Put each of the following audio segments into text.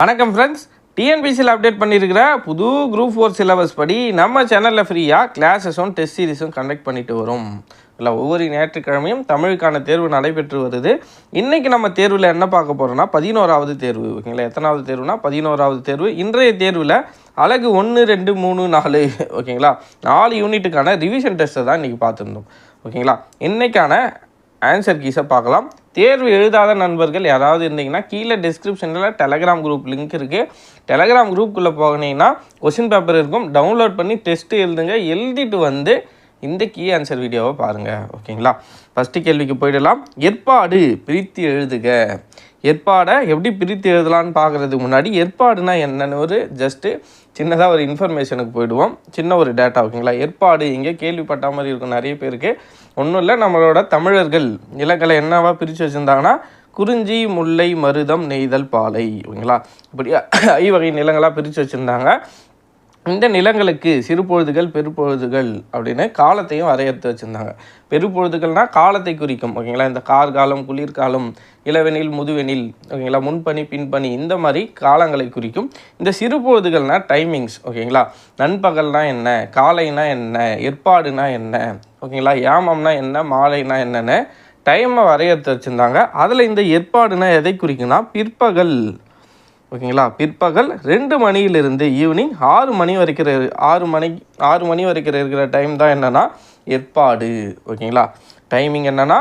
வணக்கம் ஃப்ரெண்ட்ஸ், டிஎன்பிசியில் அப்டேட் பண்ணியிருக்கிற புது குரூப் 4 சிலபஸ் படி நம்ம சேனலில் ஃப்ரீயாக கிளாஸஸும் டெஸ்ட் சீரிஸும் கண்டக்ட் பண்ணிட்டு வரும். இல்லை, ஒவ்வொரு ஞாயிற்றுக்கிழமையும் தமிழுக்கான தேர்வு நடைபெற்று வருது. இன்றைக்கி நம்ம தேர்வில் என்ன பார்க்க போகிறோம்னா 11வது தேர்வு. ஓகேங்களா, எத்தனாவது தேர்வுனா 11வது தேர்வு. இன்றைய தேர்வில் அழகு 1, 2, 3, 4 ஓகேங்களா 4 யூனிட்டுக்கான ரிவிஷன் டெஸ்ட்டை தான் இன்றைக்கி பார்த்துருந்தோம். ஓகேங்களா, இன்றைக்கான ஆன்சர் கீஸை பார்க்கலாம். தேர்வு எழுதாத நண்பர்கள் யாராவது இருந்தீங்கன்னா கீழே டிஸ்கிரிப்ஷனில் டெலகிராம் குரூப் லிங்க் இருக்குது. டெலகிராம் குரூப்புக்குள்ளே போனீங்கன்னா கொஷின் பேப்பர் இருக்கும். டவுன்லோட் பண்ணி டெஸ்ட்டு எழுதுங்க. எழுதிட்டு வந்து இந்த கீ ஆன்சர் வீடியோவை பாருங்கள். ஓகேங்களா, ஃபஸ்ட்டு கேள்விக்கு போயிடலாம். ஏற்பாடு பிரித்து எழுதுக. ஏற்பாடை எப்படி பிரித்து எழுதலான்னு பார்க்குறதுக்கு முன்னாடி ஏற்பாடுனா என்னென்னு ஒரு ஜஸ்ட்டு சின்னதாக ஒரு இன்ஃபர்மேஷனுக்கு போயிடுவோம். சின்ன ஒரு டேட்டா. ஓகேங்களா, ஏற்பாடு இங்கே கேள்விப்பட்ட மாதிரி இருக்கும் நிறைய பேருக்கு. ஒன்றும் இல்லை, நம்மளோட தமிழர்கள் இலக்கணை என்னவா பிரித்து வச்சுருந்தாங்கன்னா குறிஞ்சி, முல்லை, மருதம், நெய்தல், பாலை. ஓகேங்களா, இப்படி ஐவகை நிலங்களாக பிரித்து வச்சுருந்தாங்க. இந்த நிலங்களுக்கு சிறுபொழுதுகள், பெருப்பொழுதுகள் அப்படின்னு காலத்தையும் வரையறுத்து வச்சுருந்தாங்க. பெருப்பொழுதுகள்னால் காலத்தை குறிக்கும். ஓகேங்களா, இந்த கார்காலம், குளிர்காலம், இளவெனில், முதுவெனில், ஓகேங்களா, முன்பனி, பின்பனி, இந்த மாதிரி காலங்களை குறிக்கும். இந்த சிறுபொழுதுகள்னால் டைமிங்ஸ். ஓகேங்களா, நண்பகல்னா என்ன, காலைனா என்ன, ஏற்பாடுனா என்ன, ஓகேங்களா, யாமம்னா என்ன, மாலைனா என்னென்னு டைமை வரையறுத்து வச்சுருந்தாங்க. அதில் இந்த ஏற்பாடுனா எதை குறிக்குன்னா பிற்பகல். ஓகேங்களா, பிற்பகல் 2 மணியிலிருந்து ஈவினிங் 6 மணி வரைக்கும் 6 மணி வரைக்கும் இருக்கிற டைம் தான் என்னென்னா ஏற்பாடு. ஓகேங்களா, டைமிங் என்னென்னா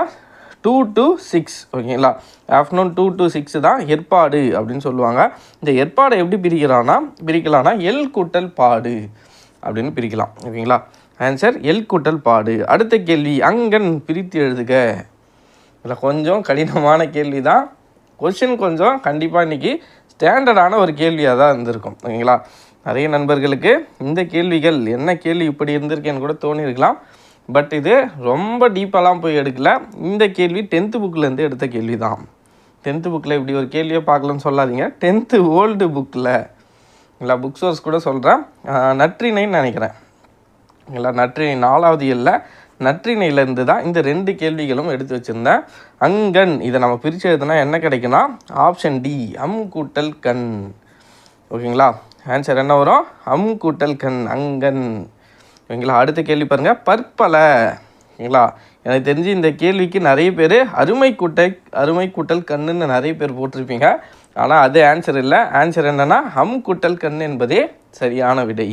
2 to 6. ஓகேங்களா, ஆஃப்டர்நூன் 2 to 6 தான் ஏற்பாடு அப்படின்னு சொல்லுவாங்க. இந்த ஏற்பாடை எப்படி பிரிக்கலாம்னா எல் கூட்டல் பாடு அப்படின்னு பிரிக்கலாம். ஓகேங்களா, ஆன்சர் எல் கூட்டல் பாடு. அடுத்த கேள்வி, அங்கன் பிரித்து எழுதுக. இல்லை, கொஞ்சம் கடினமான கேள்வி தான். கொஷின் கொஞ்சம் கண்டிப்பாக இன்றைக்கி ஸ்டாண்டர்டான ஒரு கேள்வியாக தான் இருந்திருக்கும். ஓகேங்களா, நிறைய நண்பர்களுக்கு இந்த கேள்விகள் என்ன கேள்வி இப்படி இருந்திருக்கேன்னு கூட தோணியிருக்கலாம். பட் இது ரொம்ப டீப்பாலாம் போய் எடுக்கல. இந்த கேள்வி 10th புக்கிலேருந்து எடுத்த கேள்வி தான். 10th புக்கில் இப்படி ஒரு கேள்வியை பார்க்கலன்னு சொல்லாதீங்க. 10th ஓல்டு புக்கில் இல்லை, புக் சோர்ஸ் கூட சொல்கிறேன். நற்றிணைன்னு நினைக்கிறேன். இல்லை, நற்றிணை 4வது இல்லை, நற்றிணையிலேருந்து தான் இந்த 2 கேள்விகளும் எடுத்து வச்சுருந்தேன். அங்கன் இதை நம்ம பிரித்து எழுதுனா என்ன கிடைக்குன்னா ஆப்ஷன் டி, அம் கூட்டல் கண். ஓகேங்களா, ஆன்சர் என்ன வரும்? அம் கூட்டல் கண், அங்கன். ஓகேங்களா, அடுத்த கேள்வி பாருங்கள், பற்பல. ஓகேங்களா, எனக்கு தெரிஞ்சு இந்த கேள்விக்கு நிறைய பேர் அருமை கூட்டல் கண்ணுன்னு நிறைய பேர் போட்டிருப்பீங்க. ஆனால் அது ஆன்சர் இல்லை. ஆன்சர் என்னென்னா அம் கூட்டல் கண் என்பதே சரியான விடை.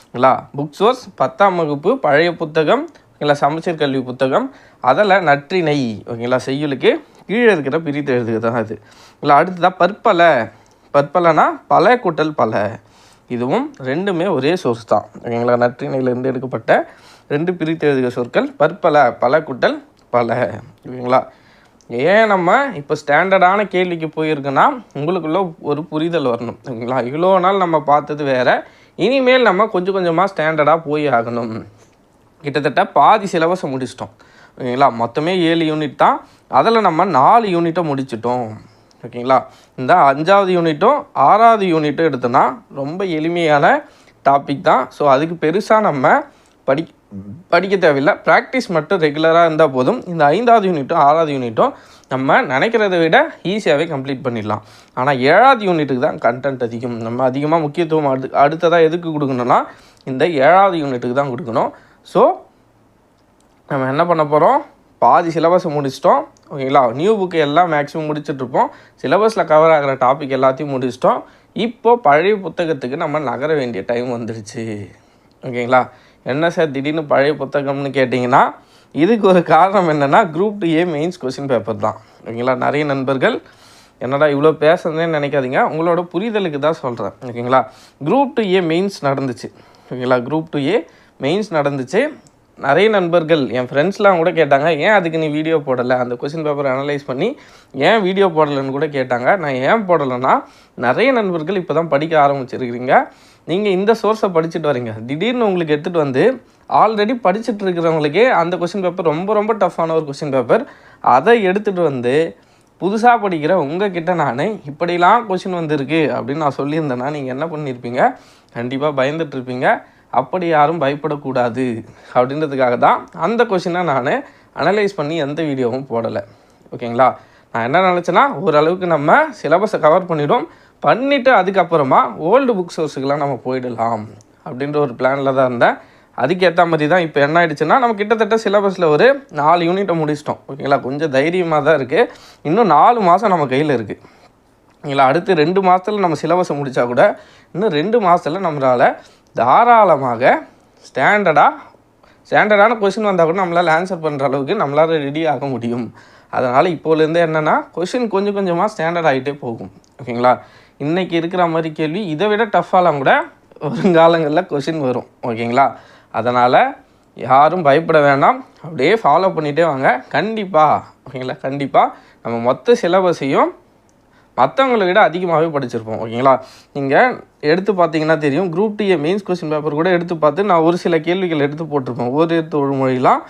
ஓகேங்களா, புக் சோர்ஸ் 10ஆம் வகுப்பு பழைய புத்தகம், இல்லை சமச்சீர் கல்வி புத்தகம், அதில் நற்றிணை. ஓகேங்களா, செய்யுளுக்கு கீழே இருக்கிற பிரித்து எழுதுக தான் அது. இல்லை, அடுத்ததாக பற்பல. பற்பலனா பல கூட்டல் பல. இதுவும் ரெண்டுமே ஒரே சோர்ஸ் தான். ஓகேங்களா, நற்றிணையிலேருந்து எடுக்கப்பட்ட 2 பிரித்து எழுதுக சொற்கள் பற்பல, பல கூட்டல் பல. ஓகேங்களா, ஏன் நம்ம இப்போ ஸ்டாண்டர்டான கேள்விக்கு போயிருக்குன்னா உங்களுக்குள்ள ஒரு புரிதல் வரணும். ஓகேங்களா, இவ்வளோ நாள் நம்ம பார்த்தது வேறு, இனிமேல் நம்ம கொஞ்சம் கொஞ்சமாக ஸ்டாண்டர்டாக போய் ஆகணும். கிட்டத்தட்ட பாதி சிலபஸை முடிச்சிட்டோம். ஓகேங்களா, மொத்தமே 7 யூனிட் தான். அதில் நம்ம 4 யூனிட்டை முடிச்சிட்டோம். ஓகேங்களா, இந்த 5வது யூனிட்டும் 6வது யூனிட்டும் எடுத்தோன்னா ரொம்ப எளிமையான டாபிக் தான். ஸோ அதுக்கு பெருசாக நம்ம படிக்க தேவையில்லை. ப்ராக்டிஸ் மட்டும் ரெகுலராக இருந்தால் போதும். இந்த 5வது யூனிட்டும் 6வது யூனிட்டும் நம்ம நினைக்கிறத விட ஈஸியாகவே கம்ப்ளீட் பண்ணிடலாம். ஆனால் 7வது யூனிட்டுக்கு தான் கண்டென்ட் அதிகம். நம்ம அதிகமாக முக்கியத்துவம் அடுத்ததாக எதுக்கு கொடுக்கணும்னா இந்த 7வது யூனிட்டுக்கு தான் கொடுக்கணும். ஸோ நம்ம என்ன பண்ண போகிறோம், பாதி சிலபஸை முடிச்சிட்டோம். ஓகேங்களா, நியூ புக்கு எல்லாம் மேக்ஸிமம் முடிச்சிட்ருப்போம். சிலபஸில் கவர் ஆகிற டாபிக் எல்லாத்தையும் முடிச்சிட்டோம். இப்போது பழைய புத்தகத்துக்கு நம்ம நகர வேண்டிய டைம் வந்துடுச்சு. ஓகேங்களா, என்ன சார் திடீர்னு பழைய புத்தகம்னு கேட்டிங்கன்னா இதுக்கு ஒரு காரணம் என்னென்னா group 2A mains question paper தான். ஓகேங்களா, நிறைய நண்பர்கள் என்னடா இவ்வளோ பேசுறதுன்னு நினைக்காதீங்க, உங்களோட புரிதலுக்கு தான் சொல்கிறேன். ஓகேங்களா, குரூப் 2A மெயின்ஸ் நடந்துச்சு. ஓகேங்களா, குரூப் 2A மெயின்ஸ் நடந்துச்சு. நிறைய நண்பர்கள் என் ஃப்ரெண்ட்ஸ்லாம் கூட கேட்டாங்க, ஏன் அதுக்கு நீ வீடியோ போடலை, அந்த கொஸ்டின் பேப்பரை அனலைஸ் பண்ணி ஏன் வீடியோ போடலைன்னு கூட கேட்டாங்க. நான் ஏன் போடலைன்னா நிறைய நண்பர்கள் இப்போ தான் படிக்க ஆரம்பிச்சிருக்கிறீங்க. நீங்கள் இந்த சோர்ஸை படிச்சுட்டு வரீங்க, திடீர்னு உங்களுக்கு எடுத்துகிட்டு வந்து ஆல்ரெடி படிச்சுட்டு இருக்கிறவங்களுக்கே அந்த கொஸ்டின் பேப்பர் ரொம்ப ரொம்ப டஃப்பான ஒரு கொஸ்டின் பேப்பர், அதை எடுத்துகிட்டு வந்து புதுசாக படிக்கிற உங்ககிட்ட நான் இப்படிலாம் கொஸ்டின் வந்திருக்கு அப்படின்னு நான் சொல்லியிருந்தேன்னா நீங்கள் என்ன பண்ணியிருப்பீங்க? கண்டிப்பாக பயந்துட்டுருப்பீங்க. அப்படி யாரும் பயப்படக்கூடாது அப்படின்றதுக்காக தான் அந்த கொஷினை நான் அனலைஸ் பண்ணி எந்த வீடியோவும் போடலை. ஓகேங்களா, நான் என்ன நினச்சேன்னா ஓரளவுக்கு நம்ம சிலபஸை கவர் பண்ணிவிடும், பண்ணிவிட்டு அதுக்கப்புறமா ஓல்டு புக் சோர்ஸுக்கெலாம் நம்ம போயிடலாம் அப்படின்ற ஒரு பிளானில் தான் இருந்தேன். அதுக்கேற்ற மாதிரி தான் இப்போ என்ன ஆகிடுச்சுன்னா நம்ம கிட்டத்தட்ட சிலபஸில் ஒரு 4 யூனிட்டை முடிச்சிட்டோம். ஓகேங்களா, கொஞ்சம் தைரியமாக தான் இருக்குது. இன்னும் 4 மாதம் நம்ம கையில் இருக்குது. ஓகேங்களா, அடுத்து 2 மாதத்தில் நம்ம சிலபஸை முடித்தா கூட இன்னும் 2 மாதத்தில் நம்மளால் தாராளமாக ஸ்டாண்டர்டான கொஷின் வந்தால் கூட நம்மளால் ஆன்சர் பண்ணுற அளவுக்கு நம்மளால் ரெடி ஆக முடியும். அதனால் இப்போலேருந்து என்னென்னா கொஷின் கொஞ்சம் கொஞ்சமாக ஸ்டாண்டர்ட் ஆகிட்டே போகும். ஓகேங்களா, இன்றைக்கி இருக்கிற மாதிரி கேள்வி இதை விட டஃப்பாலாம் கூட வருங்காலங்களில் கொஷின் வரும். ஓகேங்களா, அதனால் யாரும் பயப்பட வேண்டாம், அப்படியே ஃபாலோ பண்ணிகிட்டே வாங்க. கண்டிப்பாக ஓகேங்களா, கண்டிப்பாக நம்ம மொத்த சிலபஸையும் மற்றவங்களை விட அதிகமாகவே படிச்சிருப்போம். ஓகேங்களா, நீங்கள் எடுத்து பார்த்தீங்கன்னா தெரியும், குரூப் டிஏ மெயின்ஸ் கொஸ்டின் பேப்பர் கூட எடுத்து பார்த்து நான் ஒரு சில கேள்விகள் எடுத்து போட்டிருப்பேன். ஒரு மொழிலாம்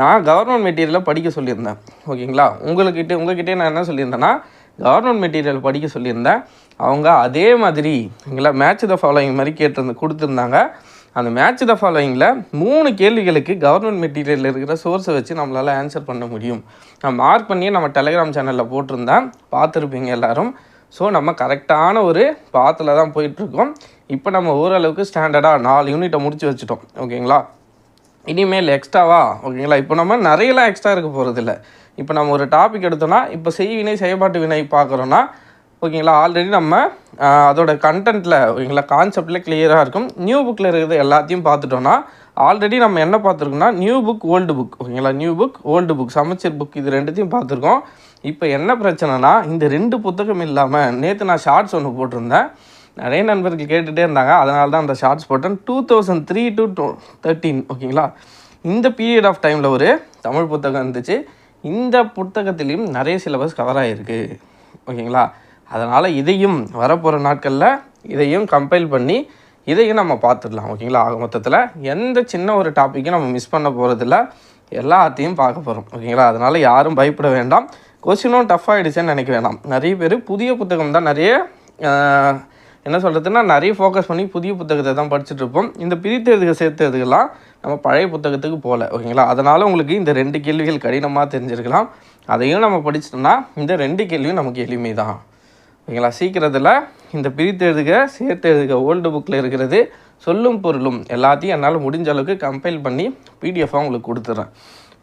நான் கவர்மெண்ட் மெட்டீரியலை படிக்க சொல்லியிருந்தேன். ஓகேங்களா, உங்கள்கிட்டே நான் என்ன சொல்லியிருந்தேன்னா கவர்மெண்ட் மெட்டீரியல் படிக்க சொல்லியிருந்தேன். அவங்க அதே மாதிரி ஓகேங்களா மேட்ச் த ஃபாலோயிங் மாதிரி கொடுத்துருந்தாங்க. அந்த மேட்ச் த ஃபாலோயிங்கில் 3 கேள்விகளுக்கு கவர்மெண்ட் மெட்டீரியலில் இருக்கிற சோர்ஸை வச்சு நம்மளால் ஆன்சர் பண்ண முடியும். நான் மார்க் பண்ணி நம்ம டெலிகிராம் சேனலில் போட்டிருந்தேன், பார்த்துருப்பீங்க எல்லோரும். ஸோ நம்ம கரெக்டான ஒரு பாத்தில் தான் போயிட்டுருக்கோம். இப்போ நம்ம ஓரளவுக்கு ஸ்டாண்டர்டாக 4 யூனிட்டை முடிச்சு வச்சுட்டோம். ஓகேங்களா, இனிமேல் எக்ஸ்ட்ராவா ஓகேங்களா, இப்போ நம்ம நிறையலாம் எக்ஸ்ட்ரா இருக்க போகிறதில்ல. இப்போ நம்ம ஒரு டாபிக் எடுத்தோன்னா இப்போ செய்வினை செயல்பாட்டு வினை பார்க்குறோன்னா ஓகேங்களா, ஆல்ரெடி நம்ம அதோட கண்டென்ட்டில் ஓகேங்களா கான்செப்டில் கிளியராக இருக்கும். நியூ புக்கில் இருக்கிறது எல்லாத்தையும் பார்த்துட்டோன்னா ஆல்ரெடி நம்ம என்ன பார்த்துருக்கோம்னா நியூ புக் ஓல்டு புக் ஓகேங்களா, நியூ புக் ஓல்டு புக் சமச்சீர் புக் இது 2த்தையும் பார்த்துருக்கோம். இப்போ என்ன பிரச்சனைனா இந்த 2 புத்தகம் இல்லாமல் நேற்று நான் ஷார்ட்ஸ் ஒன்று போட்டிருந்தேன், நிறைய நண்பர்கள் கேட்டுகிட்டே இருந்தாங்க, அதனால தான் அந்த ஷார்ட்ஸ் போட்டேன். 2003 to 2013 ஓகேங்களா, இந்த பீரியட் ஆஃப் டைமில் ஒரு தமிழ் புத்தகம் இருந்துச்சு. இந்த புத்தகத்திலையும் நிறைய சிலபஸ் கவர் ஆகிருக்கு. ஓகேங்களா, அதனால் இதையும் வரப்போகிற நாட்களில் இதையும் கம்பைல் பண்ணி இதையும் நம்ம பார்த்துடலாம். ஓகேங்களா, ஆக மொத்தத்தில் எந்த சின்ன ஒரு டாப்பிக்கும் நம்ம மிஸ் பண்ண போகிறதில்ல, எல்லாத்தையும் பார்க்க போகிறோம். ஓகேங்களா, அதனால் யாரும் பயப்பட வேண்டாம். கொஸ்டினும் டஃப் ஆகிடுச்சுன்னு நினைக்க வேண்டாம். நிறைய பேர் புதிய புத்தகம் தான் நிறைய என்ன சொல்கிறதுன்னா நிறைய ஃபோக்கஸ் பண்ணி புதிய புத்தகத்தை தான் படிச்சுட்ருப்போம். இந்த சேர்த்ததுக்கெல்லாம் நம்ம பழைய புத்தகத்துக்கு போகல. ஓகேங்களா, அதனால் உங்களுக்கு இந்த 2 கேள்விகள் கடினமாக தெரிஞ்சிருக்கலாம். அதையும் நம்ம படிச்சிட்டோம்னா இந்த 2 கேள்வியும் நமக்கு எளிமை தான். ஓகேங்களா, சீக்கிரத்தில் இந்த சேர்த்து எழுதுக ஓல்டு புக்கில் இருக்கிறது சொல்லும் பொருளும் எல்லாத்தையும் என்னால் முடிஞ்ச அளவுக்கு கம்பைல் பண்ணி பிடிஎஃபாக உங்களுக்கு கொடுத்துட்றேன்.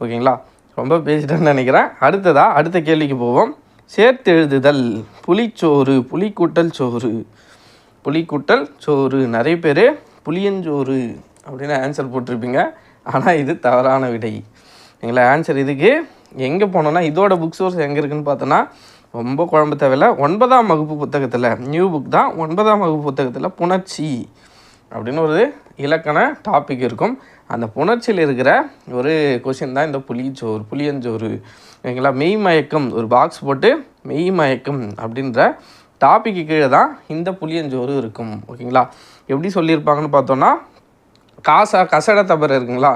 ஓகேங்களா, ரொம்ப பேசிட்டேன்னு நினைக்கிறேன். அடுத்த கேள்விக்கு போவோம். சேர்த்து எழுதுதல் புளிச்சோறு புளிக்கூட்டல் சோறு நிறைய பேர் புளியஞ்சோறு அப்படின்னு ஆன்சர் போட்டிருப்பீங்க. ஆனால் இது தவறான விடை. ஓகேங்களா, ஆன்சர் இதுக்கு எங்கே போனோன்னா இதோட புக் சோர்ஸ் எங்கே இருக்குதுன்னு பார்த்தோன்னா ரொம்ப குழம்பு தேவையில்லை. 9ஆம் வகுப்பு புத்தகத்தில் நியூ புக் தான். 9ஆம் வகுப்பு புத்தகத்தில் புணர்ச்சி அப்படின்னு ஒரு இலக்கண டாபிக் இருக்கும். அந்த புணர்ச்சியில் இருக்கிற ஒரு கொஷின் தான் இந்த புளியஞ்சோறு. ஓகேங்களா, மெய் மயக்கம் ஒரு பாக்ஸ் போட்டு மெய் மயக்கம் அப்படின்ற டாப்பிக்கு கீழே தான் இந்த புளியஞ்சோறு இருக்கும். ஓகேங்களா, எப்படி சொல்லியிருப்பாங்கன்னு பார்த்தோன்னா கசட தபரை இருக்குங்களா,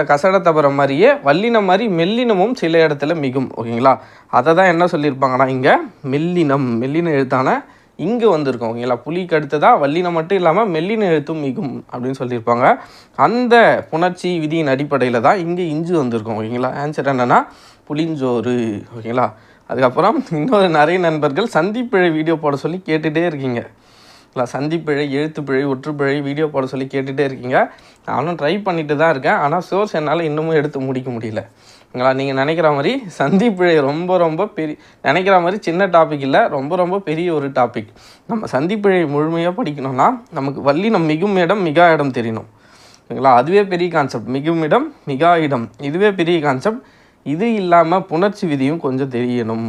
கசட தபரை மாதிரியே வல்லினம் மாதிரி மெல்லினமும் சில இடத்துல மிகும். ஓகேங்களா, அதை தான் என்ன சொல்லியிருப்பாங்கன்னா இங்கே மெல்லின எழுத்தான இங்கே வந்திருக்கும். ஓகேங்களா, புலிக்கு அடுத்ததாக வல்லினம் மட்டும் இல்லாமல் மெல்லின எழுத்தும் மிகும் அப்படின்னு சொல்லியிருப்பாங்க. அந்த புணர்ச்சி விதியின் அடிப்படையில் தான் இங்கே இஞ்சு வந்திருக்கும். ஓகேங்களா, ஆன்சர் என்னென்னா புளிஞ்சோறு. ஓகேங்களா, அதுக்கப்புறம் இன்னொரு நிறைய நண்பர்கள் சந்திப்பிழை வீடியோ போட சொல்லி கேட்டுகிட்டே இருக்கீங்க. இல்லை, சந்திப்பிழை எழுத்துப்பிழை ஒற்றுப்பிழை வீடியோ போட சொல்லி கேட்டுகிட்டே இருக்கீங்க. நானும் ட்ரை பண்ணிட்டு தான் இருக்கேன். ஆனால் சோர்ஸ் என்னால் இன்னமும் எடுத்து முடிக்க முடியல. ஓகேங்களா, நீங்கள் நினைக்கிற மாதிரி சந்திப்பிழை ரொம்ப நினைக்கிற மாதிரி சின்ன டாபிக் இல்லை, ரொம்ப பெரிய ஒரு டாபிக். நம்ம சந்திப்பிழை முழுமையாக படிக்கணும்னா நமக்கு வல்லினம் மிகும் இடம் மிகா இடம் தெரியணும். ஓகேங்களா, அதுவே பெரிய கான்செப்ட். மிகும் இடம் மிகா இடம் இதுவே பெரிய கான்செப்ட். இது இல்லாமல் புணர்ச்சி விதியும் கொஞ்சம் தெரியணும்.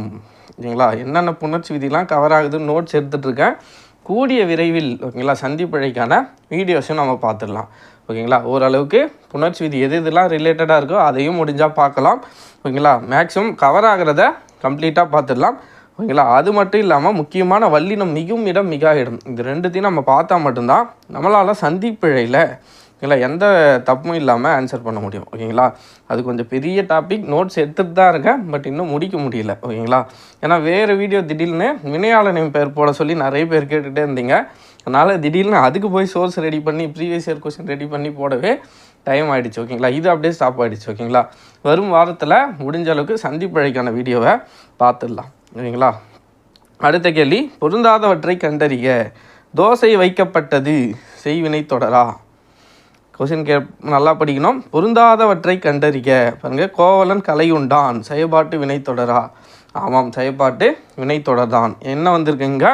ஓகேங்களா, என்னென்ன புணர்ச்சி விதிலாம் கவர் ஆகுதுன்னு நோட்ஸ் எடுத்துகிட்ருக்கேன். கூடிய விரைவில் ஓகேங்களா சந்திப்பிழைக்கான வீடியோஸும் நம்ம பார்த்துடலாம். ஓகேங்களா, ஓரளவுக்கு புணர்ச்சி விதி எதெல்லாம் ரிலேட்டடாக இருக்கோ அதையும் முடிஞ்சால் பார்க்கலாம். ஓகேங்களா, மேக்ஸிமம் கவர் ஆகிறத கம்ப்ளீட்டாக பார்த்துடலாம். ஓகேங்களா, அது மட்டும் இல்லாமல் முக்கியமான வல்லினம் மிகும் இடம் மிகா இடம் இது 2த்தையும் நம்ம பார்த்தா மட்டும்தான் நம்மளால் சந்திப்பிழையில் ஓகேங்களா எந்த தப்பும் இல்லாமல் ஆன்சர் பண்ண முடியும். ஓகேங்களா, அது கொஞ்சம் பெரிய டாபிக். நோட்ஸ் எடுத்துகிட்டு தான் இருக்கேன், பட் இன்னும் முடிக்க முடியல. ஓகேங்களா, ஏன்னா வேறு வீடியோ திடீர்னு வினையாளனின் பேர் போட சொல்லி நிறைய பேர் கேட்டுகிட்டே இருந்தீங்க. அதனால் திடீர்னு அதுக்கு போய் சோர்ஸ் ரெடி பண்ணி ப்ரீவியஸ் இயர் கொஸ்டின் ரெடி பண்ணி போடவே டைம் ஆகிடுச்சு. ஓகேங்களா, இது அப்படியே ஸ்டாப் ஆகிடுச்சு. ஓகேங்களா, வரும் வாரத்தில் முடிஞ்ச அளவுக்கு சந்திப்பிழைக்கான வீடியோவை பார்த்துடலாம். ஓகேங்களா, அடுத்த கேள்வி, பொருந்தாதவற்றை கண்டறிக. தோசை வைக்கப்பட்டது செய்வினை தொடரா? கொஸ்டின் நல்லா படிக்கணும். பொருந்தாதவற்றை கண்டறிக. பாருங்கள், கோவலன் கலையுண்டான் செயல்பாட்டு வினை தொடரா? ஆமாம், செயல்பாட்டு வினை தொடர்தான். என்ன வந்திருக்குங்க,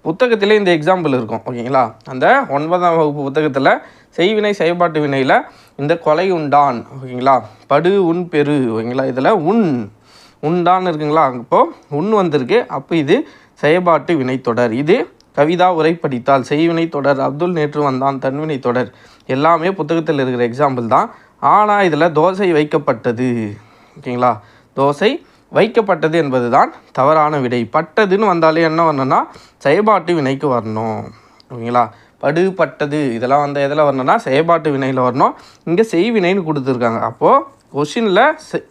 புத்தகத்திலே இந்த எக்ஸாம்பிள் இருக்கும். ஓகேங்களா, அந்த 9ஆம் வகுப்பு புத்தகத்தில் செய்வினை செயல்பாட்டு வினையில் இந்த கொலை உண்டான், ஓகேங்களா, படு உன் பெரு, ஓகேங்களா, இதில் உண்டான் இருக்குங்களா, அப்போது உன் வந்திருக்கு. அப்போ இது செயல்பாட்டு வினை தொடர். இது கவிதா உரை படித்தால் செய்வினை தொடர். அப்துல் நேற்று வந்தான் தன்வினை தொடர். எல்லாமே புத்தகத்தில் இருக்கிற எக்ஸாம்பிள் தான். ஆனால் இதில் தோசை வைக்கப்பட்டது, ஓகேங்களா, தோசை வைக்கப்பட்டது என்பது தான் தவறான விடை. பட்டதுன்னு வந்தாலே என்ன வரணும்னா செயல்பாட்டு வினைக்கு வரணும், ஓகேங்களா. படு பட்டது இதெல்லாம் வந்து எதில் வரணும்னா செயல்பாட்டு வினையில் வரணும். இங்கே செய்வினைன்னு கொடுத்துருக்காங்க. அப்போது கொஷினில்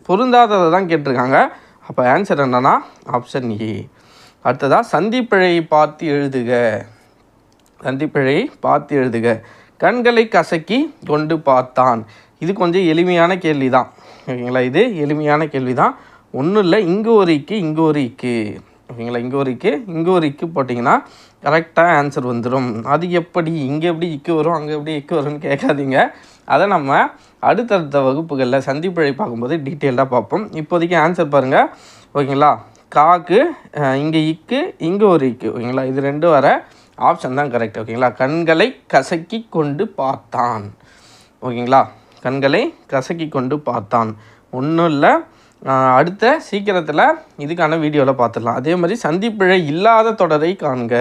பொருந்தாததை தான் கேட்டிருக்காங்க. அப்போ ஆன்சர் என்னன்னா ஆப்ஷன் ஏ. அடுத்ததாக சந்திப்பிழையை பார்த்து எழுதுக. சந்திப்பிழையை பார்த்து எழுதுக. கண்களை கசக்கி கொண்டு பார்த்தான். இது கொஞ்சம் எளிமையான கேள்வி தான், ஓகேங்களா. இது எளிமையான கேள்வி தான். ஒன்றும் இல்லை, இங்கே ஒரு இக்கு இங்கே ஒரு இக்கு, ஓகேங்களா. இங்கே ஒரு இக்கு இங்கே ஒரு இக்கு போட்டிங்கன்னா கரெக்டாக ஆன்சர் வந்துடும். அது எப்படி, இங்கே எப்படி இக்கு வரும் அங்கே எப்படி இக்கு வரும்னு கேட்காதீங்க. அதை நம்ம அடுத்தடுத்த வகுப்புகளில் சந்திப்பிழை பார்க்கும்போது டீட்டெயில்டாக பார்ப்போம். இப்போதைக்கு ஆன்சர் பாருங்கள், ஓகேங்களா. காக்கு இங்கே இக்கு இங்கே ஒரு இக்கு, ஓகேங்களா. இது ரெண்டும் வர ஆப்ஷன் தான் கரெக்ட், ஓகேங்களா. கண்களை கசக்கி கொண்டு பார்த்தான், ஓகேங்களா. கண்களை கசக்கி கொண்டு பார்த்தான். ஒன்றும் இல்லை, அடுத்த சீக்கிரத்தில் இதுக்கான வீடியோவில் பார்த்துடலாம். அதே மாதிரி சந்திப்பிழை இல்லாத தொடரை காண்க.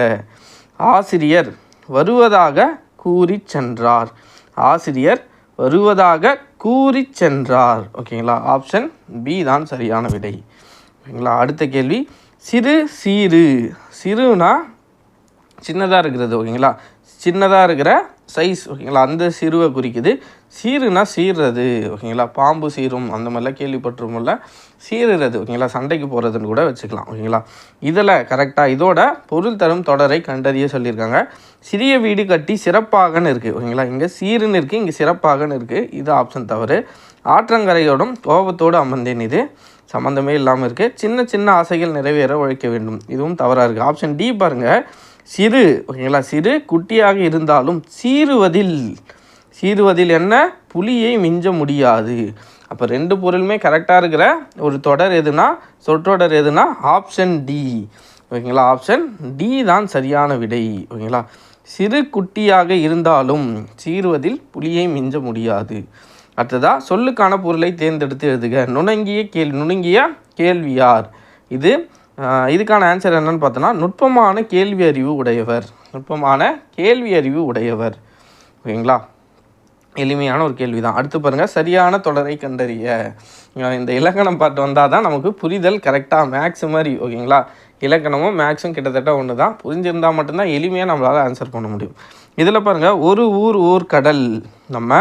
ஆசிரியர் வருவதாக கூறி சென்றார். ஆசிரியர் வருவதாக கூறி சென்றார், ஓகேங்களா. ஆப்ஷன் பி தான் சரியான விடை, ஓகேங்களா. அடுத்த கேள்வி, சிறு சீரு. சிறுனா சின்னதாக இருக்கிறது, ஓகேங்களா. சின்னதாக இருக்கிற சைஸ், ஓகேங்களா, அந்த சிறுவை குறிக்குது. சீருனா சீர்றது, ஓகேங்களா. பாம்பு சீரும் அந்த மாதிரிலாம் கேள்விப்பட்டிருமோல்ல, சீருறது, ஓகேங்களா. சண்டைக்கு போகிறதுன்னு கூட வச்சுக்கலாம், ஓகேங்களா. இதில் கரெக்டாக இதோட பொருள் தரும் தொடரை கண்டறிய சொல்லியிருக்காங்க. சிறிய வீடு கட்டி சிறப்பாகன்னு இருக்குது, ஓகேங்களா. இங்கே சீருன்னு இருக்குது, இங்கே சிறப்பாகன்னு இருக்குது. இது ஆப்ஷன் தவறு. ஆற்றங்கரையோடும் கோபத்தோடு அமர்ந்தேன், இது சம்மந்தமே இல்லாமல் இருக்குது. சின்ன சின்ன ஆசைகள் நிறைவேற உழைக்க வேண்டும், இதுவும் தவறாக இருக்குது. ஆப்ஷன் டி பாருங்கள், சிறு, ஓகேங்களா. சிறு குட்டியாக இருந்தாலும் சீருவதில் என்ன புலியை மிஞ்ச முடியாது. அப்போ ரெண்டு பொருளுமே கரெக்டாக இருக்கிற ஒரு தொடர் எதுனா, சொற்றொடர் எதுனா ஆப்ஷன் டி, ஓகேங்களா. ஆப்ஷன் டி தான் சரியான விடை, ஓகேங்களா. சிறு குட்டியாக இருந்தாலும் சீருவதில் புலியை மிஞ்ச முடியாது. அடுத்ததாக சொல்லுக்கான பொருளை தேர்ந்தெடுத்து எழுதுக. நுணுங்கிய கேள்வியார். இதுக்கான ஆன்சர் என்னன்னு பார்த்தோன்னா நுட்பமான கேள்வி அறிவு உடையவர். நுட்பமான கேள்வி அறிவு உடையவர், ஓகேங்களா. எளிமையான ஒரு கேள்வி தான். அடுத்து பாருங்கள், சரியான தொடரை கண்டறிய. இந்த இலக்கணம் பாட்டு வந்தால் தான் நமக்கு புரிதல் கரெக்டாக மேக்ஸ் மாதிரி, ஓகேங்களா. இலக்கணமும் மேக்ஸும் கிட்டத்தட்ட ஒன்று தான். புரிஞ்சிருந்தால் மட்டும்தான் எளிமையாக நம்மளால் ஆன்சர் பண்ண முடியும். இதில் பாருங்கள், ஒரு ஊர் ஓர் கடல். நம்ம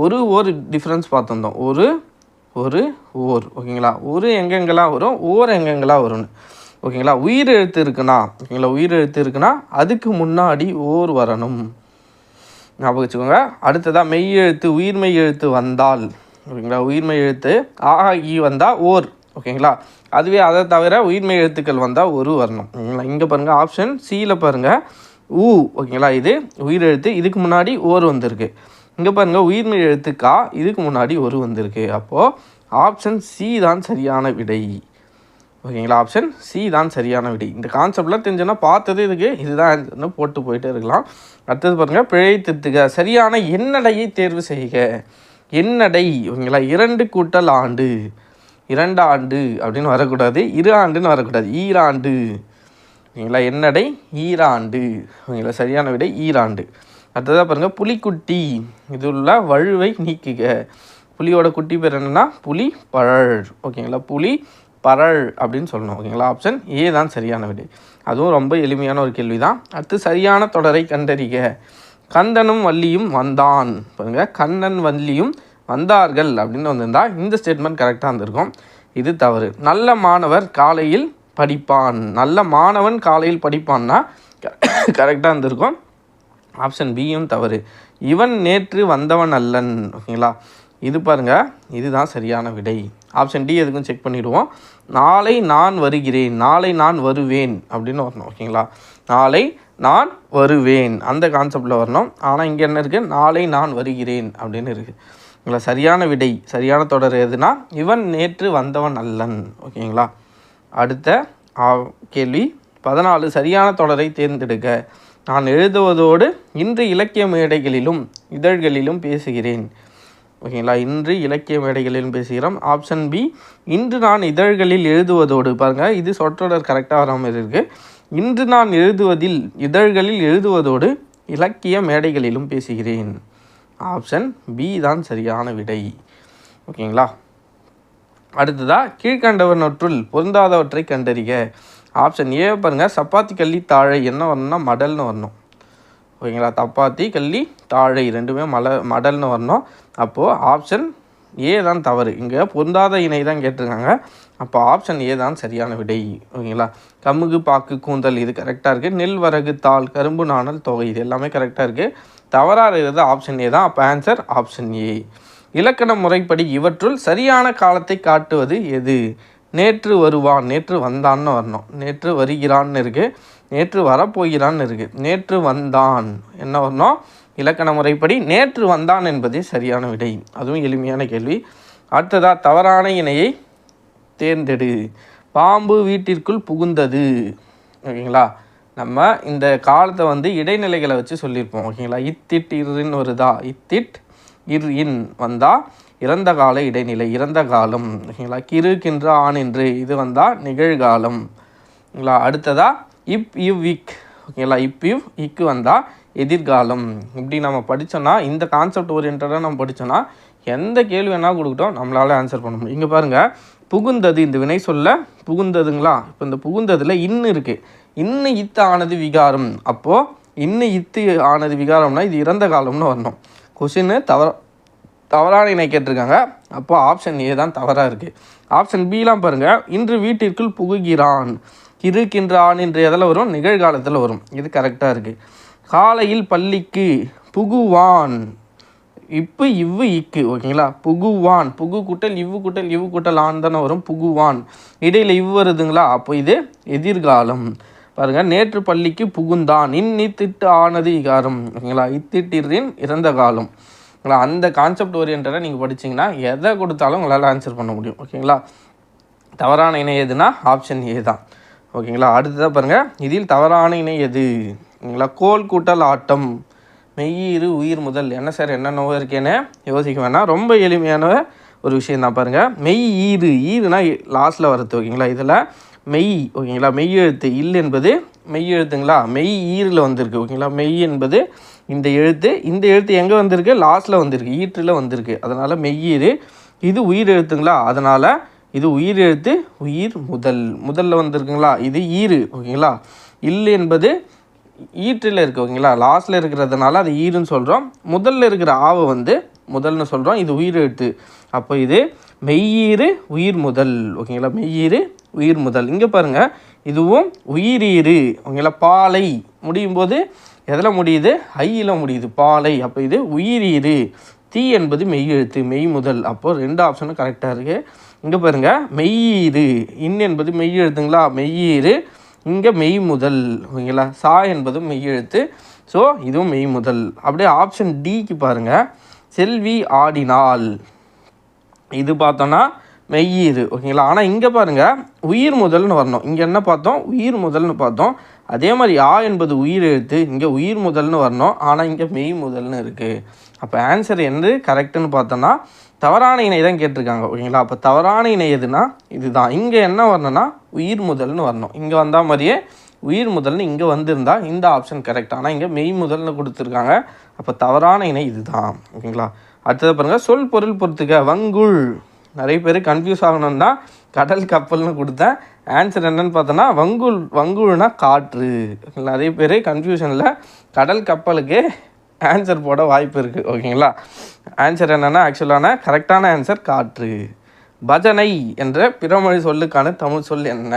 ஒரு டிஃப்ரென்ஸ் பார்த்துருந்தோம். ஒரு ஓர், ஓகேங்களா. ஒரு எங்கெங்கெல்லாம் வரும், ஓர் எங்கெங்கெல்லாம் வரும்னு, ஓகேங்களா. உயிர் எழுத்து இருக்குன்னா, ஓகேங்களா, உயிர் எழுத்து இருக்குன்னா அதுக்கு முன்னாடி ஓர் வரணும், ஞாபகம் வச்சுக்கோங்க. அடுத்ததாக மெய் எழுத்து உயிர்மெய் எழுத்து வந்தால், ஓகேங்களா, உயிர்மெய் எழுத்து ஆகி வந்தால் ஓர், ஓகேங்களா. அதுவே அதை தவிர உயிர்மெய் எழுத்துக்கள் வந்தால் ஒரு வரணும், ஓகேங்களா. இங்கே பாருங்கள், ஆப்ஷன் சியில் பாருங்கள், ஊ, ஓகேங்களா. இது உயிர் எழுத்து, இதுக்கு முன்னாடி ஓர் வந்திருக்கு. இங்கே பாருங்கள், உயிர்மெய் எழுத்து கா, இதுக்கு முன்னாடி ஒரு வந்திருக்கு. அப்போது ஆப்ஷன் சி தான் சரியான விடை, ஓகேங்களா. ஆப்ஷன் சி தான் சரியான விடை. இந்த கான்செப்ட்லாம் தெரிஞ்சுன்னா பார்த்தது இதுதான் போட்டு போயிட்டே இருக்கலாம். அடுத்தது பாருங்கள், பிழை திருத்துக. சரியான எண்ணடையை தேர்வு செய்க. எண்ணடை, ஓகேங்களா. 2 கூட்டல் ஆண்டு, 2 ஆண்டு அப்படின்னு வரக்கூடாது, 2 ஆண்டுன்னு வரக்கூடாது, ஈராண்டு, ஓகேங்களா. எண்ணடை ஈராண்டு, ஓகேங்களா. சரியான விடை ஈராண்டு. அடுத்ததாக பாருங்கள், புலிக்குட்டி. இது உள்ள வழுவை நீக்குக. புலியோட குட்டி பேர் என்னென்னா புலி பழல், ஓகேங்களா. புலி பரல் அப்படின்னு சொல்லணும், ஓகேங்களா. ஆப்ஷன் ஏ தான் சரியான விடை. அதுவும் ரொம்ப எளிமையான ஒரு கேள்வி தான். அடுத்து சரியான தொடரை கண்டறிக. கந்தனும் வள்ளியும் வந்தான். பாருங்கள், கண்ணன் வள்ளியும் வந்தார்கள் அப்படின்னு வந்திருந்தால் இந்த ஸ்டேட்மெண்ட் கரெக்டாக இருந்திருக்கும். இது தவறு. நல்ல மாணவர் காலையில் படிப்பான். நல்ல மாணவன் காலையில் படிப்பான்னா கரெக்டாக இருந்திருக்கும். ஆப்ஷன் பியும் தவறு. இவன் நேற்று வந்தவன் அல்லன், ஓகேங்களா. இது பாருங்கள், இதுதான் சரியான விடை. ஆப்ஷன் டி எதுக்கும் செக் பண்ணிவிடுவோம். நாளை நான் வருகிறேன், நாளை நான் வருவேன் அப்படின்னு வரணும். ஓகேங்களா, நாளை நான் வருவேன் அந்த கான்செப்டில் வரணும். ஆனால் இங்கே என்ன இருக்குது, நாளை நான் வருகிறேன் அப்படின்னு இருக்குது. ஓகேங்களா, சரியான விடை, சரியான தொடர் எதுனா இவன் நேற்று வந்தவன் அல்லன். ஓகேங்களா, அடுத்த கேள்வி 14. சரியான தொடரை தேர்ந்தெடுக்க. நான் எழுதுவதோடு இன்று இலக்கிய மேடைகளிலும் இதழ்களிலும் பேசுகிறேன். ஓகேங்களா, இன்று இலக்கிய மேடைகளிலும் பேசுகிறோம். ஆப்ஷன் பி, இன்று நான் இதழ்களில் எழுதுவதோடு. பாருங்கள், இது சொற்றொடர் கரெக்டாக வர மாதிரி இருக்குது. இன்று நான் எழுதுவதில் இதழ்களில் எழுதுவதோடு இலக்கிய மேடைகளிலும் பேசுகிறேன். ஆப்ஷன் பி தான் சரியான விடை. ஓகேங்களா, அடுத்ததாக கீழ்கண்டவனற்றுள் பொருந்தாதவற்றை கண்டறிக. ஆப்ஷன் ஏ பாருங்கள், சப்பாத்தி கள்ளி தாழை என்ன வரணும்னா மடல்னு வரணும். ஓகேங்களா, சப்பாத்தி கள்ளி தாழை ரெண்டுமே மடல்னு வரணும். அப்போது ஆப்ஷன் ஏ தான் தவறு. இங்கே பொருந்தாத இணை தான் கேட்டிருக்காங்க. அப்போ ஆப்ஷன் ஏ தான் சரியான விடை. ஓகேங்களா, கமுகு பாக்கு கூந்தல் இது கரெக்டாக இருக்குது. நெல் வரகு தாள் கரும்பு நாணல் தொகை இது எல்லாமே கரெக்டாக இருக்குது. தவறாக இருக்கிறது ஆப்ஷன் ஏ தான். அப்போ ஆன்சர் ஆப்ஷன் ஏ. இலக்கண முறைப்படி இவற்றுள் சரியான காலத்தை காட்டுவது எது? நேற்று வருவான், நேற்று வந்தான்னு வரணும். நேற்று வருகிறான்னு இருக்குது, நேற்று வரப்போகிறான்னு இருக்குது. நேற்று வந்தான் என்ன வரணும்? இலக்கண முறைப்படி நேற்று வந்தான் என்பதே சரியான விடை. அதுவும் எளிமையான கேள்வி. அடுத்ததாக தவறான இணையை தேர்ந்தெடு. பாம்பு வீட்டிற்குள் புகுந்தது. ஓகேங்களா, நம்ம இந்த காலத்தை இடைநிலைகளை வச்சு சொல்லியிருப்போம். ஓகேங்களா, இத்திட் இர்ன்னு வருதா, இத்திட் இர் இன் வந்தால் இறந்த கால இடைநிலை, இறந்த காலம். ஓகேங்களா, கிறு கின்ற ஆண் என்று இது வந்தால் நிகழ்காலம். ஓகேங்களா, அடுத்ததாக இப் இவ் இக். ஓகேங்களா, இப் இவ் இக்கு வந்தால் எதிர்காலம். இப்படி நம்ம படித்தோன்னா, இந்த கான்செப்ட் ஓரியன்டாக நம்ம படித்தோன்னா எந்த கேள்வி வேணால் கொடுக்கட்டும் நம்மளால் ஆன்சர் பண்ண முடியும். இங்கே பாருங்கள், புகுந்தது இந்த வினை சொல்ல புகுந்ததுங்களா. இப்போ இந்த புகுந்ததில் இன்னு இருக்குது. இன்னு இத்து ஆனது விகாரம். அப்போது இன்னு இத்து ஆனது விகாரம்னா இது இறந்த காலம்னு வரணும். கொஷின்னு தவறான இணை கேட்டிருக்காங்க. அப்போ ஆப்ஷன் ஏ தான் தவறாக இருக்குது. ஆப்ஷன் பிலாம் பாருங்கள், இன்று வீட்டிற்குள் புகுகிறான். இருக்கின்ற ஆண் என்று எதில் வரும்? நிகழ்காலத்தில் வரும். இது கரெக்டாக இருக்குது. காலையில் பள்ளிக்கு புகுவான். இப்போ இவ்வு இக்கு. ஓகேங்களா, புகுவான், புகு கூட்டல் இவ்வு கூட்டல் இவ்வு கூட்டல் ஆண் தானே வரும். புகுவான், இடையில் இவ்வு வருதுங்களா. அப்போ இது எதிர்காலம். பாருங்கள், நேற்று பள்ளிக்கு புகுந்தான். இத்திட்டு ஆனது இகாரம். ஓகேங்களா, இத்திட்டின் இறந்த காலம். அந்த கான்செப்ட் ஓரியன்டாக நீங்கள் படிச்சிங்கன்னா எதை கொடுத்தாலும் உங்களால் ஆன்சர் பண்ண முடியும். ஓகேங்களா, தவறான இணை எதுனா ஆப்ஷன் ஏ தான். ஓகேங்களா, அடுத்ததாக பாருங்கள், இதில் தவறான இணை எது? ஓகேங்களா, கோல் கூட்டல் ஆட்டம். மெய்யீறு உயிர் முதல். என்ன சார் என்னென்னவோ இருக்கேன்னு யோசிக்க வேணாம், ரொம்ப எளிமையான ஒரு விஷயம் தான். பாருங்கள், மெய் ஈறு, ஈறுனா லாஸ்ட்டில் வரது. ஓகேங்களா, இதில் மெய். ஓகேங்களா, மெய் எழுத்து. இல் என்பது மெய் எழுத்துங்களா, மெய் ஈரில் வந்திருக்கு. ஓகேங்களா, மெய் என்பது இந்த எழுத்து. இந்த எழுத்து எங்கே வந்திருக்கு? லாஸ்ட்டில் வந்திருக்கு, ஈற்றில் வந்திருக்கு. அதனால் மெய்யீறு. இது உயிர் எழுத்துங்களா, அதனால் இது உயிர் எழுத்து, உயிர் முதல்ல வந்திருக்குங்களா, இது ஈறு. ஓகேங்களா, இல் என்பது ஈற்றில் இருக்குது. ஓகேங்களா, லாஸ்ட்டில் இருக்கிறதுனால அது ஈருன்னு சொல்கிறோம். முதல்ல இருக்கிற ஆவை முதல்னு சொல்கிறோம். இது உயிர் எழுத்து. அப்போ இது மெய்யீறு உயிர் முதல். ஓகேங்களா, மெய்யீறு உயிர் முதல். இங்கே பாருங்கள், இதுவும் உயிரீறு. ஓகேங்களா, பாலை முடியும் போது எதில் முடியுது? ஐயில் முடியுது, பாலை. அப்போ இது உயிரீறு. தீ என்பது மெய் எழுத்து, மெய் முதல். அப்போது ரெண்டு ஆப்ஷனும் கரெக்டாக இருக்குது. இங்கே பாருங்கள், மெய்யீறு. இன் என்பது மெய் எழுத்துங்களா, மெய்யீறு. இங்கே மெய் முதல். ஓகேங்களா, சா என்பது மெய் எழுத்து. ஸோ இதுவும் மெய் முதல். அப்படியே ஆப்ஷன் டிக்கு பாருங்கள், செல்வி ஆடினாள். இது பார்த்தோன்னா மெய்யீறு. ஓகேங்களா, ஆனால் இங்கே பாருங்கள் உயிர் முதல்னு வரணும். இங்கே என்ன பார்த்தோம்? உயிர் முதல்னு பார்த்தோம். அதே மாதிரி ஆ என்பது உயிர் எழுத்து, இங்கே உயிர் முதல்னு வரணும். ஆனால் இங்கே மெய் முதல்னு இருக்குது. அப்போ ஆன்சர் எது கரெக்டுன்னு பார்த்தோன்னா தவறான இணை தான் கேட்டிருக்காங்க. ஓகேங்களா, அப்போ தவறான இணை எதுனா இதுதான். இங்கே என்ன வரணும்னா உயிர் முதல்னு வரணும். இங்கே வந்தால் மாதிரியே உயிர் முதல்னு இங்கே வந்திருந்தா இந்த ஆப்ஷன் கரெக்ட். ஆனால் இங்கே மெய் முதல்னு கொடுத்துருக்காங்க. அப்போ தவறான இணை இதுதான். ஓகேங்களா, அடுத்தது பாருங்கள், சொல் பொருள் பொறுத்துக்க. வங்குள். நிறைய பேர் கன்ஃபியூஸ் ஆகணும்னா கடல் கப்பல்னு கொடுத்தேன். ஆன்சர் என்னன்னு பார்த்தோன்னா வங்குள்னா காற்று. நிறைய பேர் கன்ஃபியூஷனில் கடல் கப்பலுக்கு ஆன்சர் போட வாய்ப்பு இருக்குது. ஓகேங்களா, ஆன்சர் என்னென்னா ஆக்சுவலான கரெக்டான ஆன்சர் காற்று. பஜனை என்ற பிறமொழி சொல்லுக்கான தமிழ் சொல் என்ன?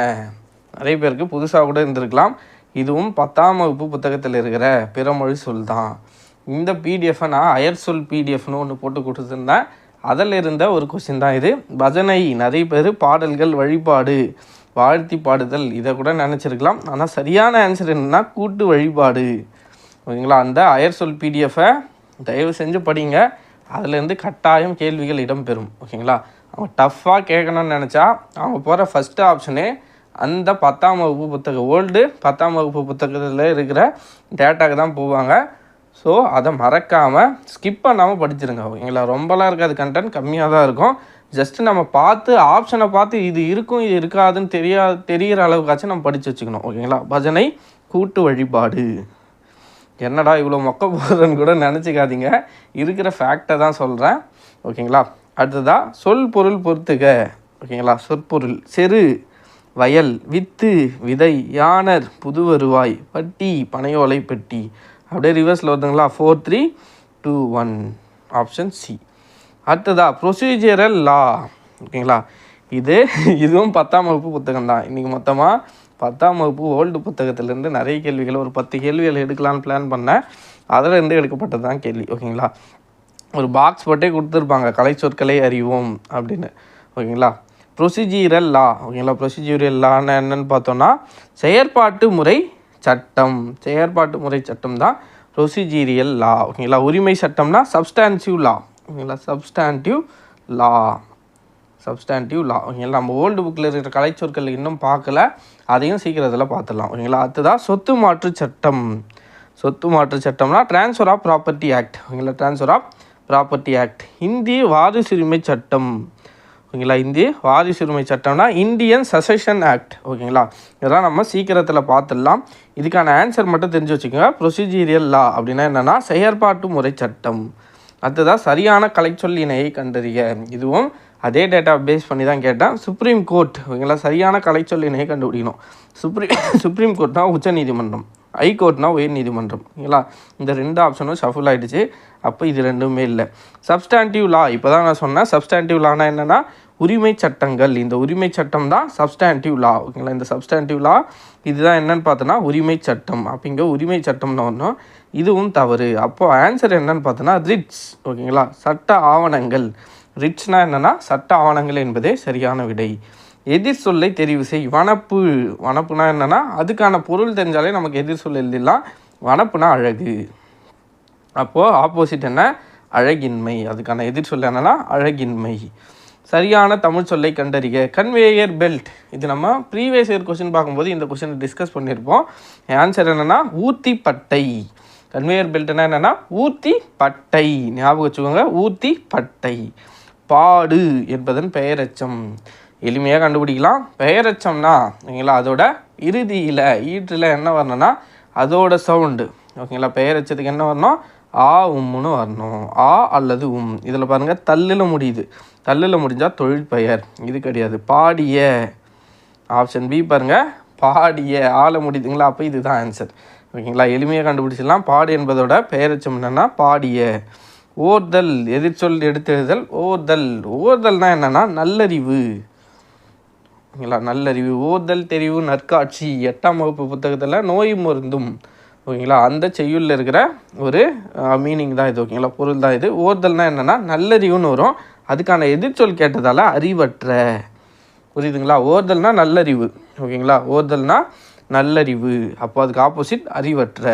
நிறைய பேருக்கு புதுசாக கூட இருந்திருக்கலாம். இதுவும் 10ஆம் வகுப்பு புத்தகத்தில் இருக்கிற பிறமொழி சொல் தான். இந்த பிடிஎஃப்பை நான் அயர் சொல் பிடிஎஃப்னு ஒன்று போட்டு கொடுத்துருந்தேன். அதில் இருந்த ஒரு கொஸ்டின் தான் இது. பஜனை நிறைய பேர் பாடல்கள் வழிபாடு வாழ்த்தி பாடுதல் இதை கூட நினச்சிருக்கலாம். ஆனால் சரியான ஆன்சர் என்னென்னா கூட்டு வழிபாடு. ஓகேங்களா, அந்த அயர் சொல் பிடிஎஃபை தயவு செஞ்சு படிங்க. அதுலேருந்து கட்டாயம் கேள்விகள் இடம்பெறும். ஓகேங்களா, அவங்க டஃப்பாக கேட்கணும்னு நினச்சா அவங்க போகிற ஃபஸ்ட்டு ஆப்ஷனே அந்த 10ஆம் வகுப்பு புத்தகம் ஓல்டு 10ஆம் வகுப்பு புத்தகத்தில் இருக்கிற டேட்டாக்கு தான் போவாங்க. ஸோ அதை மறக்காமல் ஸ்கிப் பண்ணாமல் படிச்சிருங்க. ஓகேங்களா, ரொம்பலாம் இருக்காது, கண்டென்ட் கம்மியாக தான் இருக்கும். ஜஸ்ட்டு நம்ம பார்த்து ஆப்ஷனை பார்த்து இது இருக்கும் இது இருக்காதுன்னு தெரிகிற அளவுக்காச்சும் நம்ம படித்து வச்சுக்கணும். ஓகேங்களா, பஜனை கூட்டு வழிபாடு. என்னடா இவ்வளோ மொக்க போடுறேன்னு கூட நினச்சிக்காதீங்க, இருக்கிற ஃபேக்டை தான் சொல்கிறேன். ஓகேங்களா, அடுத்ததாக சொல் பொருள் பொறுத்துக. ஓகேங்களா, சொற்பொருள் செரு வயல், வித்து விதை, யானர் புது வருவாய், பட்டி பனையோலை பெட்டி. அப்படியே ரிவர்ஸில் வருதுங்களா, 4 3 2 1 ஆப்ஷன் சி. அடுத்ததா ப்ரொசீஜரல் லா. ஓகேங்களா, இதுவும் 10ஆம் வகுப்பு புத்தகம் தான். இன்றைக்கி மொத்தமாக 10ஆம் வகுப்பு ஓல்டு புத்தகத்திலேருந்து நிறைய கேள்விகள் ஒரு 10 கேள்விகள் எடுக்கலான்னு பிளான் பண்ணேன். அதிலேருந்து எடுக்கப்பட்டது தான் கேள்வி. ஓகேங்களா, ஒரு பாக்ஸ் போட்டே கொடுத்துருப்பாங்க, கலை சொற்களை அறிவோம் அப்படின்னு. ஓகேங்களா, ப்ரொசீஜரல் லா. ஓகேங்களா, ப்ரொசீஜரல் லான்னு என்னென்னு பார்த்தோன்னா செயற்பாட்டு முறை சட்டம். செயற்பாட்டு முறை சட்டம் தான் ப்ரொசீஜரியல் லா. ஓகேங்களா, உரிமை சட்டம்னா சப்ஸ்டான்டிவ் லா. ஓகேங்களா, சப்ஸ்டான்டிவ் லா. ஓகேங்களா, நம்ம ஓல்டு புக்கில் இருக்கிற கலைச்சொற்கள் இன்னும் பார்க்கல, அதையும் சீக்கிரத்தில் பார்த்துடலாம். ஓகேங்களா, அடுத்ததாக சொத்து மாற்று சட்டம். சொத்து மாற்று சட்டம்னா ட்ரான்ஸ்ஃபர் ஆஃப் ப்ராப்பர்ட்டி ஆக்ட். ஓகேங்களா, ட்ரான்ஸ்ஃபர் ஆஃப் ப்ராப்பர்ட்டி ஆக்ட். இந்திய வாரிசுரிமை சட்டம். ஓகேங்களா, இந்திய வாரிசுரிமை சட்டம்னா இந்தியன் சசஷன் ஆக்ட். ஓகேங்களா, இதெல்லாம் நம்ம சீக்கிரத்தில் பார்த்துடலாம். இதுக்கான ஆன்சர் மட்டும் தெரிஞ்சு வச்சுக்கோங்க. ப்ரொசீஜரியல் லா அப்படின்னா என்னென்னா செயற்பாட்டு முறை சட்டம். அடுத்ததாக சரியான கலைச்சொல் இணையை கண்டறிய. இதுவும் அதே டேட்டா பேஸ் பண்ணி தான் கேட்டேன். Supreme court. ஓகேங்களா, சரியான கலைச்சொல் இணையை கண்டுபிடிக்கணும். சுப்ரீம் கோர்ட்னா உச்ச நீதிமன்றம், ஹைகோர்ட்னா உயர் நீதிமன்றம். ஓகேங்களா, இந்த 2 ஆப்ஷனும் ஷஃபுல் ஆகிடுச்சு. அப்போ இது ரெண்டுமே இல்லை. சப்ஸ்டான்டிவ் லா இப்போ தான் நான் சொன்னேன். சப்ஸ்டான்டிவ் லானா என்னென்னா உரிமை சட்டங்கள். இந்த உரிமை சட்டம் தான் சப்ஸ்டான்டிவ் லா. ஓகேங்களா, இந்த சப்ஸ்டான்டிவ் லா இதுதான் என்னன்னு பார்த்தோன்னா உரிமை சட்டம். அப்போ இங்கே உரிமை சட்டம்னு ஒன்றும் இதுவும் தவறு. அப்போது ஆன்சர் என்னன்னு பார்த்தோன்னா ரிட்ஸ். ஓகேங்களா, சட்ட ஆவணங்கள். ரிட்ஸ்னால் என்னென்னா சட்ட ஆவணங்கள் என்பதே சரியான விடை. எதிர் சொல்லை தெரிவு செய். வனப்பு. வனப்புனா என்னென்னா அதுக்கான பொருள் தெரிஞ்சாலே நமக்கு எதிர் சொல் எழுதிடலாம். வனப்புனா அழகு. அப்போது ஆப்போசிட் என்ன, அழகின்மை. அதுக்கான எதிர் சொல் என்னென்னா அழகின்மை. சரியான தமிழ் சொல்லை கண்டறிக. Conveyor belt. இது நம்ம ப்ரீவியஸ் இயர் கொஸ்டின் பார்க்கும்போது இந்த கொஸ்டின் டிஸ்கஸ் பண்ணியிருப்போம். ஆன்சர் என்னென்னா ஊத்தி பட்டை. கன்வேயர் பெல்ட்னா என்னென்னா ஊத்தி பட்டை. ஞாபகம் வச்சுக்கோங்க, ஊத்தி பட்டை. பாடு என்பதன் பெயரெச்சம். எளிமையாக கண்டுபிடிக்கலாம். பெயரெச்சம்னா ஓகேங்களா அதோட இறுதியில் ஈற்றில் என்ன வரணும்னா அதோட சவுண்டு. ஓகேங்களா, பெயரெச்சத்துக்கு என்ன வரணும், ஆ உம்முன்னு வரணும். ஆ அல்லது உம். இதில் பாருங்கள் தள்ளில் முடியுது. தள்ளில் முடிஞ்சால் தொழில் பெயர். இது கிடையாது. பாடிய. ஆப்ஷன் பி பாருங்கள், பாடிய ஆள முடியுதுங்களா. அப்போ இதுதான் ஆன்சர். ஓகேங்களா, எளிமையாக கண்டுபிடிச்சிடலாம். பாடு என்பதோட பெயரெச்சம் என்னென்னா பாடிய. ஓர்தல். எதிர்ச்சொல் எடுத்தெழுதல். ஓர்தல். ஓர்தல்னால் என்னென்னா நல்லறிவு. ஓகேங்களா, நல்லறிவு. ஓர்தல் தெரிவு நற்காட்சி. 8ஆம் வகுப்பு புத்தகத்தில் நோய் மருந்தும். ஓகேங்களா, அந்த செய்யுளில் இருக்கிற ஒரு மீனிங் தான் இது. ஓகேங்களா, பொருள் தான் இது. ஓர்தல்னால் என்னென்னா நல்லறிவுன்னு வரும். அதுக்கான எதிர்ச்சொல் கேட்டதால் அறிவற்ற. புரியுதுங்களா, ஓர்தல்னால் நல்லறிவு. ஓகேங்களா, ஓர்தல்னால் நல்லறிவு. அப்போ அதுக்கு ஆப்போசிட் அறிவற்ற.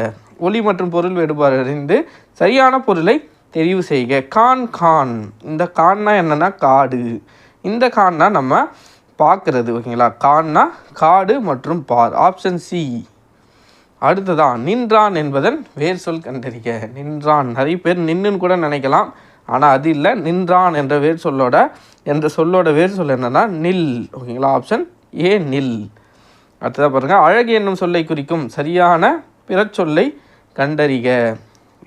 ஒலி மற்றும் பொருள் வேறுபாடு அறிந்து சரியான பொருளை தெரிவு செய்க. கான். கான். இந்த கான்னா என்னென்னா காடு. இந்த கான்னா நம்ம பார்க்குறது. ஓகேங்களா, கான்னா காடு மற்றும் பார். Option C. அடுத்ததான் நின்றான் என்பதன் வேர் சொல் கண்டறிக. நின்றான். நிறைய பேர் நின்றுன்னு கூட நினைக்கலாம், ஆனால் அது இல்லை. நின்றான் என்ற வேர் சொல்லோட வேர் சொல் என்னென்னா நில். ஓகேங்களா, ஆப்ஷன் ஏ நில். அடுத்ததாக பாருங்கள், அழகு என்னும் சொல்லை குறிக்கும் சரியான பிறச்சொல்லை கண்டறிக.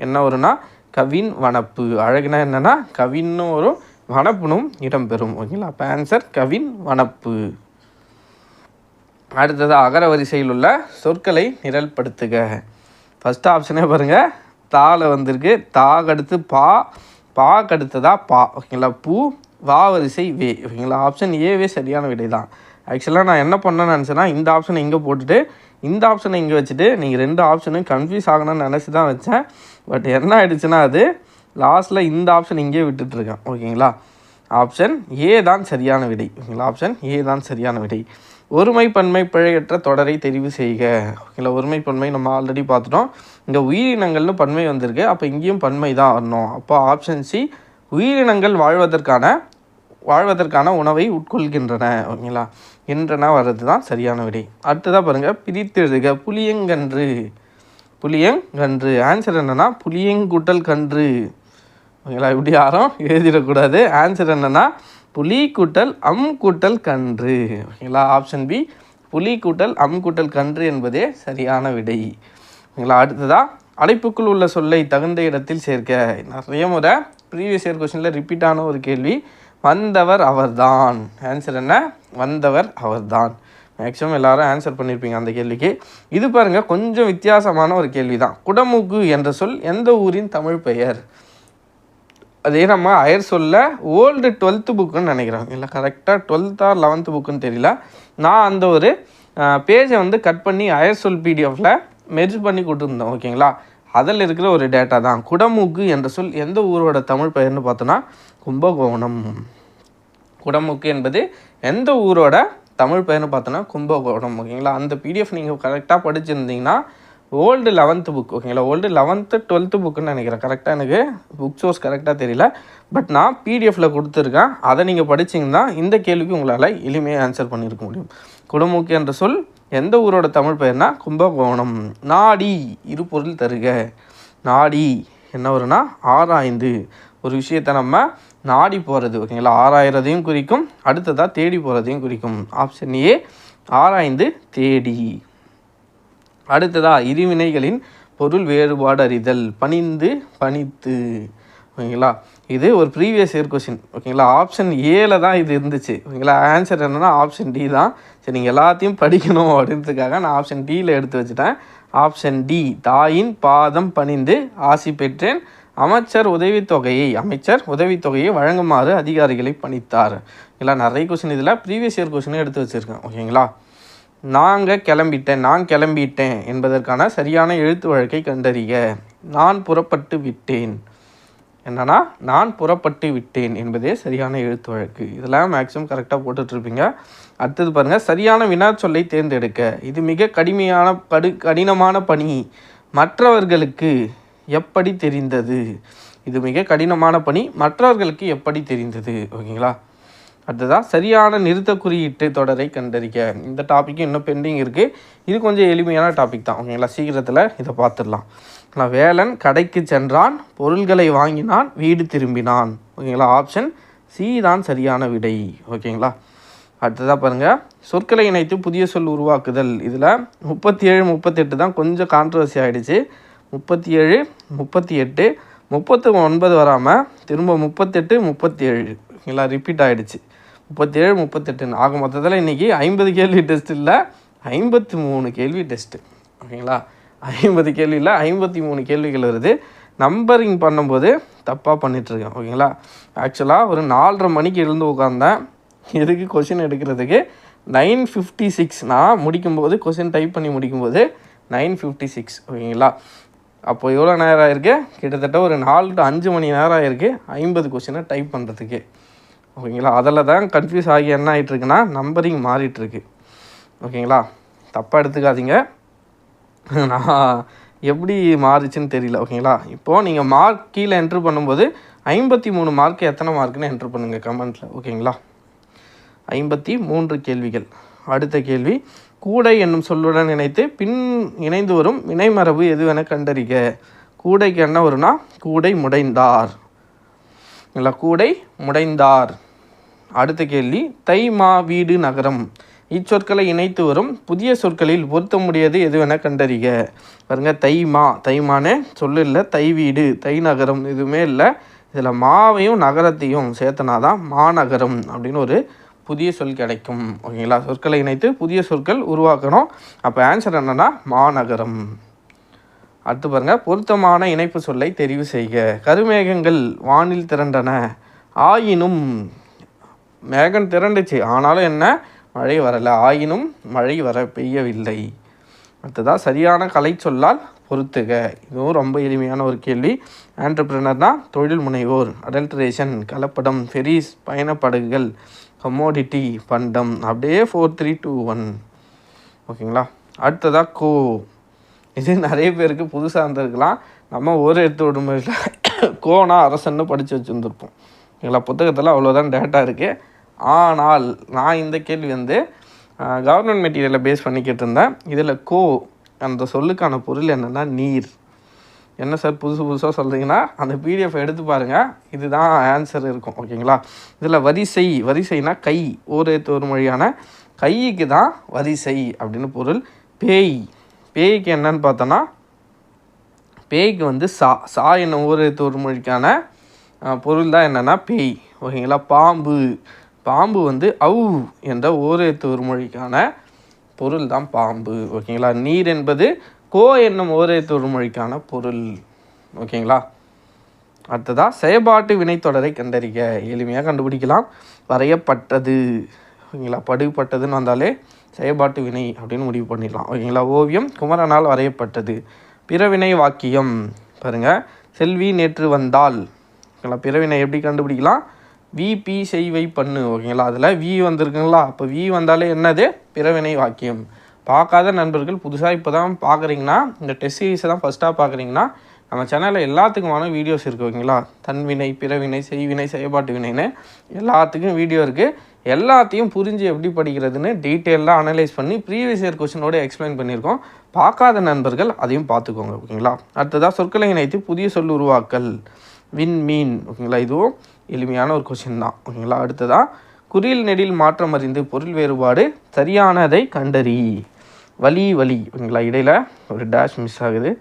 என்ன வரும்னா கவின் வனப்பு. அழகுனா என்னென்னா கவின்னு வரும், வனப்புனும் இடம்பெறும். ஓகேங்களா, அப்போ ஆன்சர் கவின் வனப்பு. அடுத்தது அகர வரிசையில் உள்ள சொற்களை நிரல்படுத்துக. ஃபஸ்ட்டு ஆப்ஷனே பாருங்கள், தால வந்திருக்கு. தாகடுத்து பா, பா கடுத்ததா பா. ஓகேங்களா, பூ. வா வரிசை வே. ஓகேங்களா, ஆப்ஷன் ஏவே சரியான விடை தான். ஆக்சுவலாக நான் என்ன பண்ணேன்னு நினச்சேன்னா இந்த ஆப்ஷனை இங்கே போட்டுட்டு இந்த ஆப்ஷனை இங்கே வச்சுட்டு நீங்கள் 2 ஆப்ஷனும் கன்ஃபியூஸ் ஆகணும்னு நினச்சி தான் வச்சேன். பட் என்ன ஆகிடுச்சுன்னா அது லாஸ்ட்டில் இந்த ஆப்ஷன் இங்கே விட்டுட்ருக்கேன். ஓகேங்களா, ஆப்ஷன் ஏ தான் சரியான விடை. ஓகேங்களா, ஆப்ஷன் ஏ தான் சரியான விடை. ஒருமை பன்மை பிழையற்ற தொடரை தெரிவு செய்க. ஓகேங்களா, ஒருமை பன்மை நம்ம ஆல்ரெடி பார்த்துட்டோம். இங்கே உயிரினங்கள்னு பன்மை வந்திருக்கு, அப்போ இங்கேயும் பன்மை தான் வரணும். அப்போ ஆப்ஷன் சி, உயிரினங்கள் வாழ்வதற்கான உணவை உட்கொள்கின்றன. ஓகேங்களா, என்றன வர்றது தான் சரியான விடை. அடுத்ததாக பாருங்கள், பிரித்து எழுதுக. புளியங்கன்று ஆன்சர் என்னென்னா புளியங்கூட்டல் கன்று. ஓகேங்களா, இப்படி யாரும் எழுதிடக்கூடாது. ஆன்சர் என்னென்னா புலி கூட்டல் கூட்டல் கன்று. ஓகேங்களா, ஆப்ஷன் பி, புலி கூட்டல் கூட்டல் கன்று என்பதே சரியான விடை. ஓகேங்களா, அடுத்ததாக அடைப்புக்குள் உள்ள சொல்லை தகுந்த இடத்தில் சேர்க்க. நிறைய முறை ப்ரீவியஸ் இயர் கொஸ்டினில் ரிப்பீட்டான ஒரு கேள்வி, வந்தவர் அவர்தான். ஆன்சர் என்ன? வந்தவர் அவர்தான். மேக்ஸிமம் எல்லாரும் ஆன்சர் பண்ணியிருப்பீங்க அந்த கேள்விக்கு. இது பாருங்கள், கொஞ்சம் வித்தியாசமான ஒரு கேள்வி தான். குடமுகு என்ற சொல் எந்த ஊரின் தமிழ் பெயர்? அதே நம்ம ஹையர் சொல்ல ஓல்டு 12th புக்குன்னு நினைக்கிறேன், இல்லை கரெக்டாக 12th or 11th புக்குன்னு தெரியல. நான் அந்த ஒரு பேஜை வந்து கட் பண்ணி ஹையர் சொல் பிடிஎஃப்பில் மெர்ஜ் பண்ணி கொடுத்துருந்தேன். ஓகேங்களா, அதில் இருக்கிற ஒரு டேட்டா தான். குடமுகு என்ற சொல் எந்த ஊரோட தமிழ் பெயர்னு பார்த்தோன்னா கும்பகோணம். குடமுகு என்பது எந்த ஊரோட தமிழ் பெயர்னு பார்த்தோன்னா கும்பகோணம். ஓகேங்களா, அந்த பிடிஎஃப் நீங்கள் கரெக்டாக படிச்சிருந்தீங்கன்னா ஓல்டு 11th புக். ஓகேங்களா, ஓல்டு 11th 12th புக்குன்னு நினைக்கிறேன். கரெக்டாக எனக்கு புக் சோர்ஸ் கரெக்டாக தெரியல, பட் நான் பிடிஎஃப்பில் கொடுத்துருக்கேன். அதை நீங்கள் படிச்சிங்கன்னா இந்த கேள்விக்கு உங்களால் எளிமையாக ஆன்சர் பண்ணியிருக்க முடியும். குடமுகு என்ற சொல் எந்த ஊரோட தமிழ் பெயர்னா கும்பகோணம். நாடி இரு பொருள் தருக. நாடி என்ன வரும்னா ஆராய்ந்து, ஒரு விஷயத்தை நம்ம நாடி போகிறது. ஓகேங்களா, ஆராயிறதையும் குறிக்கும், அடுத்ததாக தேடி போகிறதையும் குறிக்கும். ஆப்ஷன் ஏ, ஆராய்ந்து தேடி. அடுத்ததாக இருவினைகளின் பொருள் வேறுபாடு அறிதல். பணிந்து பணித்து. ஓகேங்களா, இது ஒரு ப்ரீவியஸ் இயர் கொஸ்டின். ஓகேங்களா, ஆப்ஷன் ஏல தான் இது இருந்துச்சு. ஓகேங்களா, ஆன்சர் என்னென்னா ஆப்ஷன் டி தான். சரி, நீங்கள் எல்லாத்தையும் படிக்கணும் அப்படின்றதுக்காக நான் ஆப்ஷன் டியில் எடுத்து வச்சுட்டேன். ஆப்ஷன் டி, தாயின் பாதம் பணிந்து ஆசி பெற்றேன், அமைச்சர் உதவித்தொகையை வழங்குமாறு அதிகாரிகளை பணித்தார். இல்லை நிறைய கொஸ்டின் இதில் ப்ரீவியஸ் இயர் கொஸ்டினே எடுத்து வச்சுருக்கேன். ஓகேங்களா, நான் கிளம்பிட்டேன் என்பதற்கான சரியான எழுத்து வழக்கை கண்டறிக. நான் புறப்பட்டு விட்டேன். என்னன்னா நான் புறப்பட்டு விட்டேன் என்பதே சரியான எழுத்து வழக்கு. இதெல்லாம் மேக்ஸிமம் கரெக்டாக போட்டுட்ருப்பீங்க. அடுத்தது பாருங்கள், சரியான வினா சொல்லை தேர்ந்தெடுக்க. இது மிக கடினமான பணி மற்றவர்களுக்கு எப்படி தெரிந்தது? இது மிக கடினமான பணி மற்றவர்களுக்கு எப்படி தெரிந்தது? ஓகேங்களா, அடுத்ததாக சரியான நிறுத்த குறியீட்டு தொடரை கண்டறிக்க. இந்த டாப்பிக்கு இன்னும் பெண்டிங் இருக்குது. இது கொஞ்சம் எளிமையான டாபிக் தான். ஓகேங்களா, சீக்கிரத்தில் இதை பார்த்துடலாம். வேலன் கடைக்கு சென்றான், பொருள்களை வாங்கினான், வீடு திரும்பினான். ஓகேங்களா, ஆப்ஷன் சி தான் சரியான விடை. ஓகேங்களா, அடுத்ததாக பாருங்கள், சொற்களை இணைத்து புதிய சொல் உருவாக்குதல். இதில் 37 38 தான் கொஞ்சம் கான்ட்ரவர்சி ஆகிடுச்சு. 37 38 39 வராமல் திரும்ப 38 37. ஓகேங்களா, ரிப்பீட் ஆகிடுச்சு. 37 38 ஆக மொத்தத்தில் இன்றைக்கி 50 கேள்வி டெஸ்ட் இல்லை, 53 கேள்வி டெஸ்ட்டு. ஓகேங்களா, 50 கேள்வி இல்லை, 53 கேள்விகள் வருது. நம்பரிங் பண்ணும்போது தப்பாக பண்ணிகிட்ருக்கேன். ஓகேங்களா, ஆக்சுவலாக ஒரு 4:30 மணிக்கு எழுந்து உட்காந்தேன். எதுக்கு கொஷின் எடுக்கிறதுக்கு 9:56. நான் முடிக்கும்போது கொஷின் டைப் பண்ணி முடிக்கும்போது 9:56. ஓகேங்களா, அப்போ எவ்வளோ நேரம் ஆகிருக்கு? கிட்டத்தட்ட ஒரு 4 to 5 மணி நேரம் ஆகிருக்கு 50 கொஷினை டைப் பண்ணுறதுக்கு. ஓகேங்களா, அதில் தான் கன்ஃபியூஸ் ஆகி என்ன ஆகிட்டுருக்குன்னா நம்பரிங் மாறிட்டுருக்கு. ஓகேங்களா, தப்பாக எடுத்துக்காதீங்க, நான் எப்படி மாறிச்சுன்னு தெரியல. ஓகேங்களா, இப்போது நீங்கள் மார்க் கீழே என்ட்ரு பண்ணும்போது 53 மார்க்கு எத்தனை மார்க்குன்னு என்ட்ரு பண்ணுங்கள் கமெண்ட்டில். ஓகேங்களா, 53 கேள்விகள். அடுத்த கேள்வி, கூடை என்னும் சொல்லுடன் இணைத்து பின் இணைந்து வரும் வினைமரபு எதுவென கண்டறிக. கூடைக்கு என்ன வரும்னா கூடை முடைந்தார். இல்லை, கூடை முடைந்தார். அடுத்த கேள்வி, தை மா வீடு நகரம். இச்சொற்களை இணைத்து வரும் புதிய சொற்களில் பொருத்த முடியாது எதுவென கண்டறிக. பாருங்கள், தைமானே சொல்லு இல்லை, தை வீடு, தை நகரம் எதுவுமே இல்லை. இதில் மாவையும் நகரத்தையும் சேர்த்தனாதான் மாநகரம் அப்படின்னு ஒரு புதிய சொல் கிடைக்கும். ஓகேங்களா, சொற்களை இணைத்து புதிய சொற்கள் உருவாக்கணும். அப்போ ஆன்சர் என்னென்னா மாநகரம். அடுத்து பாருங்கள், பொருத்தமான இணைப்பு சொல்லை தெரிவு செய்க. கருமேகங்கள் வானில் திரண்டன, ஆயினும் மேகம் திரண்டுச்சு, ஆனாலும் என்ன மழை வரலை, ஆயினும் மழை பெய்யவில்லை. அடுத்ததாக சரியான கலை சொல்லால் பொறுத்துக. இதுவும் ரொம்ப எளிமையான ஒரு கேள்வி. ஆண்டர்பிரினர்னா தொழில் முனைவோர், அடல்ட்ரேஷன் கலப்படம், ஃபெரிஸ் பயணப்படகுகள், கமோடிட்டி பண்டம். அப்படியே 4 3 2 1. ஓகேங்களா. அடுத்ததாக கோ. இது நிறைய பேருக்கு புதுசாக இருந்திருக்கலாம். நம்ம ஒரு எடுத்து விடுமுறையில் கோனா அரசன்னு படித்து வச்சுருந்துருப்போம். ஓகேங்களா. புத்தகத்தில் அவ்வளோதான் டேட்டா இருக்குது. ஆனால் நான் இந்த கேள்வி கவர்மெண்ட் மெட்டீரியலை பேஸ் பண்ணி கேட்டிருந்தேன். இதில் கோ அந்த சொல்லுக்கான பொருள் என்னென்னா நீர். என்ன சார் புதுசாக சொல்கிறீங்கன்னா அந்த பிடிஎஃப் எடுத்து பாருங்கள், இதுதான் ஆன்சர் இருக்கும். ஓகேங்களா. இதில் வரிசைனா கை, ஓரெழுத்து ஒரு மொழியான கைக்கு தான் வரிசை அப்படின்னு பொருள். பேய்க்கு என்னன்னு பார்த்தோன்னா பேய்க்கு சா என்னும் ஓரெழுத்து ஒரு மொழிக்கான பொருள் தான் என்னென்னா பேய். ஓகேங்களா. பாம்பு அவு என்ற ஓரெழுத்து ஒரு மொழிக்கான பொருள் தான் பாம்பு. ஓகேங்களா. நீர் என்பது கோ என்னும் ஓரெழுத்து ஒரு மொழிக்கான பொருள். ஓகேங்களா. அடுத்ததாக செயற்பாட்டு வினைத்தொடரை கண்டறிக. எளிமையாக கண்டுபிடிக்கலாம். வரையப்பட்டது. ஓகேங்களா. படுபட்டதுன்னு வந்தாலே செயற்பாட்டு வினை அப்படின்னு முடிவு பண்ணிடலாம். ஓகேங்களா. ஓவியம் குமரனால் வரையப்பட்டது. பிறவினை வாக்கியம் பாருங்கள். செல்வி நேற்று வந்தால். ஓகேங்களா. பிறவினை எப்படி கண்டுபிடிக்கலாம்? விபி செய்வை பண்ணு. ஓகேங்களா. அதில் வி வந்திருக்குங்களா. அப்போ வி வந்தாலே என்னது? பிறவினை வாக்கியம். பார்க்காத நண்பர்கள் புதுசாக இப்போ தான் பார்க்குறீங்கன்னா, இந்த டெஸ்ட் சீரீஸை தான் ஃபஸ்ட்டாக பார்க்குறீங்கன்னா, நம்ம சேனலில் எல்லாத்துக்குமான வீடியோஸ் இருக்குது. ஓகேங்களா. தன்வினை, பிறவினை, செய்வினை, செயற்பாட்டு வினைன்னு எல்லாத்துக்கும் வீடியோ இருக்குது. எல்லாத்தையும் புரிஞ்சு எப்படி படிக்கிறதுன்னு டீட்டெயிலாக அனலைஸ் பண்ணி ப்ரீவியஸ் இயர் கொஸ்டினோடு எக்ஸ்பிளைன் பண்ணியிருக்கோம். பார்க்காத நண்பர்கள் அதையும் பார்த்துக்கோங்க. ஓகேங்களா. அடுத்ததாக சொற்களை இணைத்து புதிய சொல் உருவாக்கல். மீன். ஓகேங்களா. இதுவும் எளிமையான ஒரு கொஸ்டின் தான். ஓகேங்களா. அடுத்ததாக குறில் நெடில் மாற்றம் அறிந்து பொருள் வேறுபாடு சரியானதை கண்டறி. வலி. ஓகேங்களா. இடையில் ஒரு டேஷ் மிஸ் ஆகுது.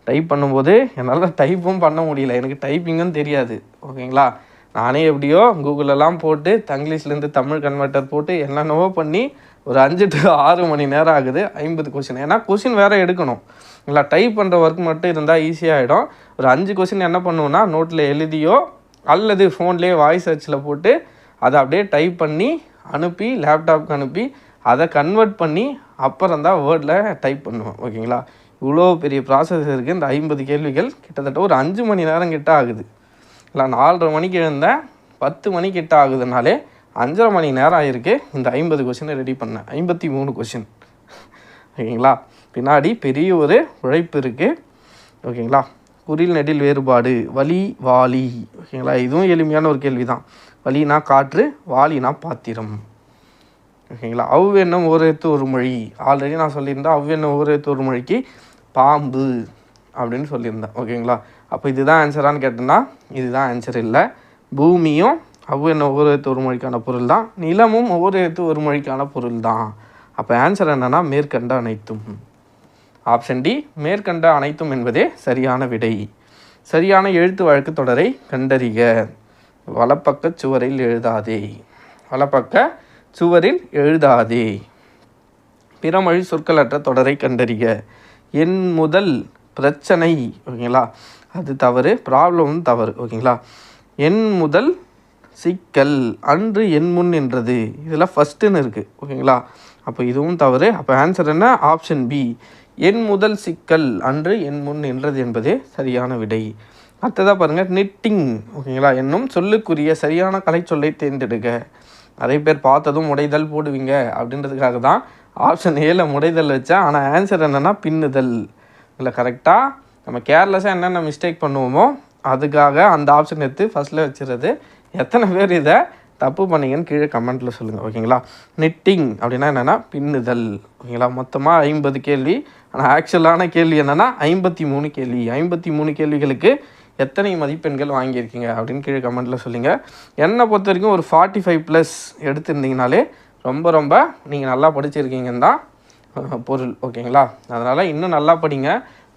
டைப் பண்ணும்போது என்னால் டைப்பும் பண்ண முடியல, எனக்கு டைப்பிங்கும் தெரியாது. ஓகேங்களா. நானே எப்படியோ கூகுளெல்லாம் போட்டு தங்கிலீஷ்லேருந்து தமிழ் கன்வெர்ட்டர் போட்டு என்னென்னவோ பண்ணி ஒரு 5 to 6 மணி நேரம் ஆகுது 50 கொஷின். ஏன்னா கொஷின் வேறு எடுக்கணும். இல்லை டைப் பண்ணுற ஒர்க் மட்டும் இருந்தால் ஈஸியாகிடும். ஒரு 5 கொஷின் என்ன பண்ணுவோன்னா நோட்டில் எழுதியோ அல்லது ஃபோன்லேயே வாய்ஸ் சர்ச்சில் போட்டு அதை அப்படியே டைப் பண்ணி அனுப்பி லேப்டாப்புக்கு அனுப்பி அதை கன்வெர்ட் பண்ணி அப்புறம் தான் வேர்டில் டைப் பண்ணுவேன். ஓகேங்களா. இவ்வளோ பெரிய ப்ராசஸ் இருக்குது. இந்த 50 கேள்விகள் கிட்டத்தட்ட ஒரு 5 மணி நேரம் கிட்ட ஆகுது. இல்லை 4:30 மணிக்கு எழுந்தேன், 10 மணி கிட்ட ஆகுதுனாலே 5:30 மணி நேரம் ஆகிருக்கு. இந்த 50 கொஷினை ரெடி பண்ணேன். 53 கொஷின். ஓகேங்களா. பின்னாடி பெரிய ஒரு உழைப்பு இருக்குது. ஓகேங்களா. குறில் நெடில் வேறுபாடு. வலி, வாளி. ஓகேங்களா. இதுவும் எளிமையான ஒரு கேள்வி தான். வலினா காற்று, வாளினா பாத்திரம். ஓகேங்களா. அவ் என்னும் ஓரெழுத்து ஒரு மொழி. ஆல்ரெடி நான் சொல்லியிருந்தேன் அவ் என்னும் ஓரெழுத்து ஒரு மொழிக்கு பாம்பு அப்படின்னு சொல்லியிருந்தேன். ஓகேங்களா. அப்போ இதுதான் ஆன்சரான்னு கேட்டேன்னா இதுதான் ஆன்சர் இல்லை. பூமியும் அவ் என்னும் ஓரெழுத்து ஒரு மொழிக்கான பொருள் தான். நிலமும் ஓரெழுத்து ஒரு மொழிக்கான பொருள் தான். அப்போ ஆன்சர் என்னென்னா மேற்கண்ட அனைத்தும். ஆப்ஷன் டி மேற்கண்ட அனைத்தும் என்பதே சரியான விடை. சரியான எழுத்து வழக்கு தொடரை கண்டறிக. வலப்பக்க சுவரில் எழுதாதே. வலப்பக்க சுவரில் எழுதாதே. பிறமொழி சொற்களற்ற தொடரை கண்டறிக. என் முதல் பிரச்சனை. ஓகேங்களா. அது தவறு. ப்ராப்ளமும் தவறு. ஓகேங்களா. என் முதல் சிக்கல் அன்று என் முன் என்றது. இதில் ஃபஸ்ட்டுன்னு இருக்குது. ஓகேங்களா. அப்போ இதுவும் தவறு. அப்போ ஆன்சர் என்ன? ஆப்ஷன் பி என் முதல் சிக்கல் அன்று என் முன் என்றது என்பதே சரியான விடை. அடுத்ததாக பாருங்கள் நிட்டிங். ஓகேங்களா. என்னும் சொல்லுக்குரிய சரியான கலை சொல்லை தேர்ந்தெடுக்க. நிறைய பேர் பார்த்ததும் முடைதல் போடுவீங்க அப்படின்றதுக்காக தான் ஆப்ஷன் ஏல முடைதல் வச்சேன். ஆனால் ஆன்சர் என்னென்னா பின்னுதல். இல்லை கரெக்டாக நம்ம கேர்லெஸ்ஸாக என்னென்ன மிஸ்டேக் பண்ணுவோமோ அதுக்காக அந்த ஆப்ஷன் எடுத்து ஃபஸ்ட்டில் வச்சுருது. எத்தனை பேர் இதை தப்பு பண்ணிங்கன்னு கீழே கமெண்ட்டில் சொல்லுங்கள். ஓகேங்களா. நிட்டிங் அப்படின்னா என்னென்னா பின்னுதல். ஓகேங்களா. மொத்தமாக 50 கேள்வி. ஆனால் ஆக்சுவலான கேள்வி என்னென்னா 53 கேள்வி. 53 கேள்விகளுக்கு எத்தனை மதிப்பெண்கள் வாங்கியிருக்கீங்க அப்படின்னு கீழே கமெண்ட்டில் சொல்லுங்கள். என்னை பொறுத்த வரைக்கும் ஒரு 45+ எடுத்திருந்தீங்கனாலே ரொம்ப நீங்கள் நல்லா படிச்சிருக்கீங்கன்னு தான் பொருள். ஓகேங்களா. அதனால் இன்னும் நல்லா படிங்க.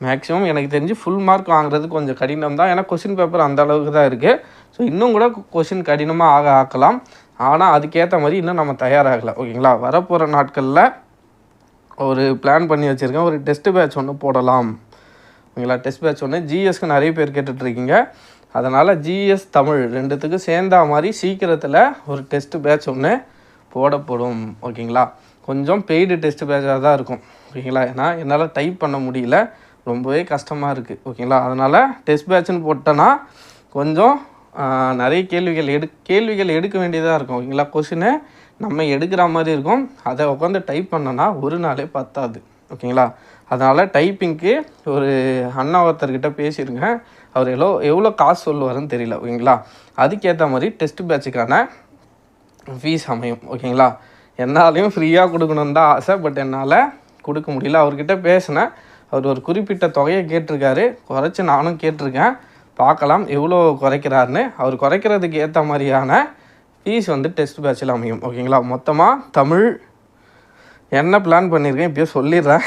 மேக்ஸிமம் எனக்கு தெரிஞ்சு ஃபுல் மார்க் வாங்குறது கொஞ்சம் கடினம் தான். ஏன்னா கொஷின் பேப்பர் அந்த அளவுக்கு தான் இருக்குது. ஸோ இன்னும் கூட கொஷின் கடினமாக ஆக்கலாம். ஆனால் அதுக்கேற்ற மாதிரி இன்னும் நம்ம தயாராகலை. ஓகேங்களா. வரப்போகிற நாட்களில் ஒரு பிளான் பண்ணி வச்சுருக்கேன். ஒரு டெஸ்ட் பேட்ச் ஒன்று போடலாம். ஓகேங்களா. டெஸ்ட் பேட்ச் ஒன்று ஜிஎஸ்க்கு நிறைய பேர் கேட்டுட்ருக்கீங்க. அதனால் ஜிஎஸ் தமிழ் ரெண்டுத்துக்கும் சேர்ந்தா மாதிரி சீக்கிரத்தில் ஒரு டெஸ்ட் பேட்ச் ஒன்று போடப்படும். ஓகேங்களா. கொஞ்சம் பெய்டு டெஸ்ட் பேட்சாக தான் இருக்கும். ஓகேங்களா. ஏன்னா என்னால் டைப் பண்ண முடியல. ரொம்பவே கஷ்டமாக இருக்குது. ஓகேங்களா, அதனால் டெஸ்ட் பேட்ச்னு போட்டோன்னா கொஞ்சம் நிறைய கேள்விகள் எடுக்க வேண்டியதாக இருக்கும். ஓகேங்களா, கொஷினை நம்ம எடுக்கிற மாதிரி இருக்கும். அதை உட்காந்து டைப் பண்ணோன்னா ஒரு நாளே பத்தாது. ஓகேங்களா, அதனால் டைப்பிங்க்கு ஒரு அண்ணா ஒருத்தர்கிட்ட பேசியிருங்க. அவர் எவ்வளோ காசு சொல்லுவாருன்னு தெரியல. ஓகேங்களா, அதுக்கேற்ற மாதிரி டெஸ்ட் பேட்சுக்கான ஃபீஸ் அமையும். ஓகேங்களா, என்னாலையும் ஃப்ரீயாக கொடுக்கணுன்னு தான் ஆசை, பட் என்னால் கொடுக்க முடியல. அவர்கிட்ட பேசினேன், அவர் ஒரு குறிப்பிட்ட தொகையை கேட்டிருக்காரு, குறைச்சி நானும் கேட்டிருக்கேன். பார்க்கலாம் எவ்வளோ குறைக்கிறாருன்னு. அவர் குறைக்கிறதுக்கு ஏற்ற மாதிரியான ஃபீஸ் வந்து டெஸ்ட் பேட்சில் அமையும். ஓகேங்களா, மொத்தமாக தமிழ் என்ன பிளான் பண்ணியிருக்கேன் இப்போயே சொல்லிடுறேன்.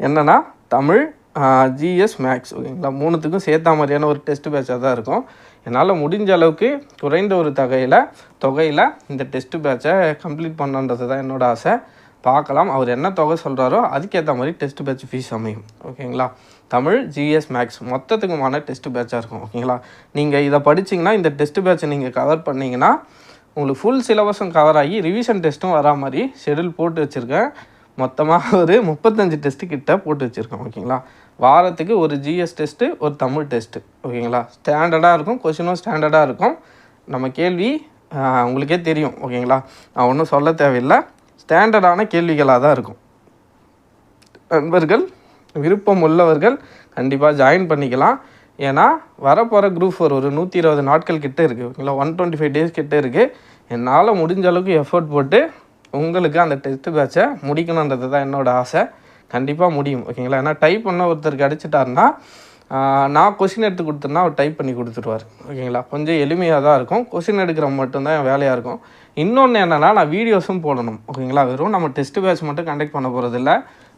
என்னென்னா தமிழ், ஜிஎஸ், மேக்ஸ். ஓகேங்களா, மூணுத்துக்கும் சேர்த்தா மாதிரியான ஒரு டெஸ்ட் பேட்சாக தான் இருக்கும். என்னால் முடிஞ்ச அளவுக்கு குறைந்த ஒரு தொகையில் இந்த டெஸ்ட் பேட்சை கம்ப்ளீட் பண்ணுன்றது தான் என்னோடய ஆசை. பார்க்கலாம் அவர் என்ன தொகை சொல்கிறாரோ அதுக்கேற்ற மாதிரி டெஸ்ட் பேட்ச் ஃபீஸ் அமையும். ஓகேங்களா, தமிழ், ஜிஎஸ், மேக்ஸ் மொத்தத்துக்குமான டெஸ்ட் பேட்சாக இருக்கும். ஓகேங்களா, நீங்கள் இதை படிச்சிங்கன்னா இந்த டெஸ்ட் பேட்சை நீங்கள் கவர் பண்ணிங்கன்னா உங்களுக்கு ஃபுல் சிலபஸும் கவர் ஆகி ரிவிஷன் டெஸ்ட்டும் வரா மாதிரி ஷெடியூல் போட்டு வச்சுருக்கேன். மொத்தமாக ஒரு 35 டெஸ்ட்டு கிட்ட போட்டு வச்சுருக்கேன். ஓகேங்களா, வாரத்துக்கு ஒரு ஜிஎஸ் டெஸ்ட்டு, ஒரு தமிழ் டெஸ்ட்டு. ஓகேங்களா, ஸ்டாண்டர்டாக இருக்கும், கொஷினும் ஸ்டாண்டர்டாக இருக்கும். நம்ம கேள்வி உங்களுக்கே தெரியும். ஓகேங்களா, நான் ஒன்றும் சொல்ல தேவையில்லை, ஸ்டாண்டர்டான கேள்விகளாக தான் இருக்கும். நண்பர்கள் விருப்பம் உள்ளவர்கள் கண்டிப்பாக ஜாயின் பண்ணிக்கலாம். ஏன்னா வரப்போகிற குரூப் 4 ஒரு 120 நாட்கள் கிட்டே இருக்குது. ஓகேங்களா, 125 டேஸ் கிட்டே இருக்குது. என்னால் முடிஞ்ச அளவுக்கு எஃபோர்ட் போட்டு உங்களுக்கு அந்த டெஸ்ட் பேட்சை முடிக்கணுன்றது தான் என்னோடய ஆசை. கண்டிப்பாக முடியும். ஓகேங்களா, ஏன்னா டைப் பண்ண ஒருத்தருக்கு அடிச்சிட்டாருன்னா நான் கொஷின் எடுத்து கொடுத்துருன்னா அவர் டைப் பண்ணி கொடுத்துருவார். ஓகேங்களா, கொஞ்சம் எளிமையாக தான் இருக்கும். கொஷின் எடுக்கிற மட்டும்தான் என் வேலையாக இருக்கும். இன்னொன்று என்னென்னா நான் வீடியோஸும் போடணும். ஓகேங்களா, வெறும் நம்ம டெஸ்ட் பேட்ச் மட்டும் கண்டக்ட் பண்ண போகிறதில்ல,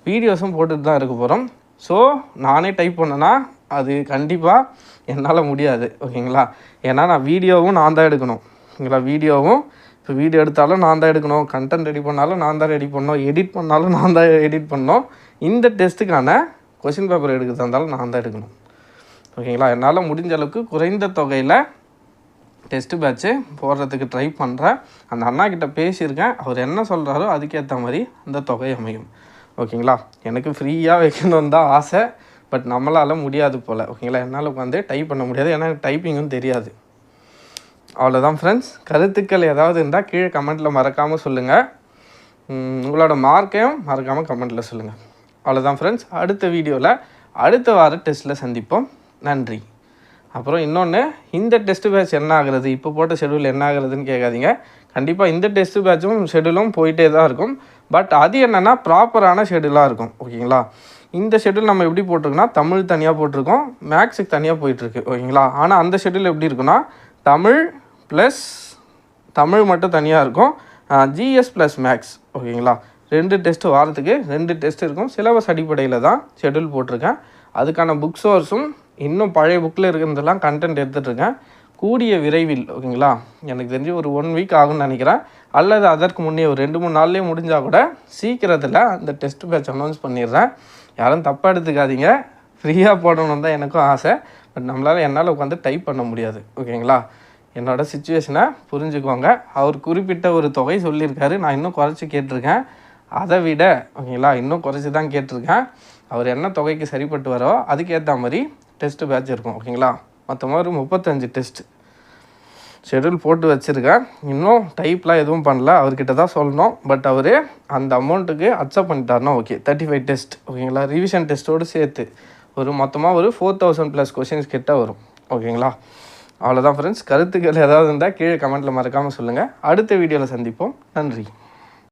வீடியோஸும் போட்டுட்டு தான் இருக்க போகிறோம். ஸோ நானே டைப் பண்ணேன்னா அது கண்டிப்பாக என்னால் முடியாது. ஓகேங்களா, ஏன்னா நான் வீடியோவும் நான் தான் எடுக்கணும். ஓகேங்களா, இப்போ வீடியோ எடுத்தாலும் நான் தான் எடுக்கணும், கண்டென்ட் ரெடி பண்ணாலும் நான் தான் ரெடி பண்ணணும், எடிட் பண்ணாலும் நான் தான் எடிட் பண்ணணும். இந்த டெஸ்ட்டுக்கான கொஷின் பேப்பர் எடுக்கிறதா இருந்தாலும் நான் தான் எடுக்கணும். ஓகேங்களா, என்னால் முடிஞ்ச அளவுக்கு குறைந்த தொகையில் டெஸ்ட்டு பேட்ச்சு போடுறதுக்கு ட்ரை பண்ணுறேன். அந்த அண்ணா கிட்ட பேசியிருக்கேன், அவர் என்ன சொல்கிறாரோ அதுக்கேற்ற மாதிரி அந்த தொகை அமையும். ஓகேங்களா, எனக்கு ஃப்ரீயாக வைக்கணுன்னு தான் ஆசை, பட் நம்மளால் முடியாது போல். ஓகேங்களா, என்னால் உட்காந்து டைப் பண்ண முடியாது, ஏன்னா எனக்கு டைப்பிங்கும் தெரியாது. அவ்வளோதான் ஃப்ரெண்ட்ஸ். கருத்துக்கள் ஏதாவது இருந்தால் கீழே கமெண்ட்டில் மறக்காமல் சொல்லுங்கள். உங்களோட மார்க்கையும் மறக்காமல் கமெண்ட்டில் சொல்லுங்கள். அவ்வளோதான் ஃப்ரெண்ட்ஸ். அடுத்த வீடியோவில் அடுத்த வார டெஸ்ட்டில் சந்திப்போம். நன்றி. அப்புறம் இன்னொன்று, இந்த டெஸ்ட் பேட்ச் என்ன ஆகுறது, இப்போ போட்ட ஷெடியூல் என்ன ஆகுறதுன்னு கேட்காதீங்க. கண்டிப்பாக இந்த டெஸ்ட் பேட்சும் ஷெடியூலும் போயிட்டே தான் இருக்கும். பட் அது என்னென்னா ப்ராப்பரான ஷெடியூலாக இருக்கும். ஓகேங்களா, இந்த ஷெடியூல் நம்ம எப்படி போட்டிருக்கோன்னா தமிழ் தனியாக போட்டிருக்கோம், மேக்ஸுக்கு தனியாக போயிட்டுருக்கு. ஓகேங்களா, ஆனால் அந்த ஷெடியூல் எப்படி இருக்குன்னா தமிழ் ப்ளஸ் தமிழ் மட்டும் தனியாக இருக்கும், ஜிஎஸ் ப்ளஸ் மேக்ஸ். ஓகேங்களா, 2 டெஸ்ட்டு வாரத்துக்கு 2 டெஸ்ட் இருக்கும். சிலபஸ் அடிப்படையில் தான் ஷெடியூல் போட்டிருக்கேன். அதுக்கான புக் சோர்ஸும் இன்னும் பழைய புக்கில் இருக்கிறதெல்லாம் கண்டென்ட் எடுத்துகிட்ருக்கேன். கூடிய விரைவில் ஓகேங்களா, எனக்கு தெரிஞ்சு ஒரு 1 வீக் ஆகும்னு நினைக்கிறேன், அல்லது அதற்கு முன்னே ஒரு 2-3 நாள்லேயே முடிஞ்சால் கூட சீக்கிரத்தில் அந்த டெஸ்ட் பேட்ச் அனௌன்ஸ் பண்ணிடுறேன். யாரும் தப்பாக எடுத்துக்காதீங்க, ஃப்ரீயாக போடணும் தான் எனக்கும் ஆசை. பட் என்னால் உட்காந்து டைப் பண்ண முடியாது. ஓகேங்களா, என்னோடய சிச்சுவேஷனை புரிஞ்சுக்கோங்க. அவர் குறிப்பிட்ட ஒரு தொகை சொல்லியிருக்காரு, நான் இன்னும் குறைச்சி கேட்டிருக்கேன். அதை விட ஓகேங்களா இன்னும் குறைச்சி தான் கேட்டிருக்கேன். அவர் என்ன தொகைக்கு சரிப்பட்டு வரோ அதுக்கேற்ற மாதிரி டெஸ்ட்டு பேட்ச் இருக்கும். ஓகேங்களா, மொத்தமாக ஒரு 35 டெஸ்ட்டு ஷெடியூல் போட்டு வச்சுருக்கேன். இன்னும் டைப்லாம் எதுவும் பண்ணல, அவர்கிட்ட தான் சொல்லணும். பட் அவர் அந்த அமௌண்ட்டுக்கு அக்செப்ட் பண்ணிட்டாருன்னா ஓகே. 35 டெஸ்ட் ஓகேங்களா, ரிவிஷன் டெஸ்ட்டோடு சேர்த்து மொத்தமாக ஒரு 4000+ கொஷின்ஸ் கிட்ட வரும். ஓகேங்களா, அவ்வளோதான் ஃப்ரெண்ட்ஸ். கருத்துக்கள் ஏதாவது இருந்தால் கீழே கமெண்ட்டில் மறக்காமல் சொல்லுங்கள். அடுத்த வீடியோவில் சந்திப்போம். நன்றி.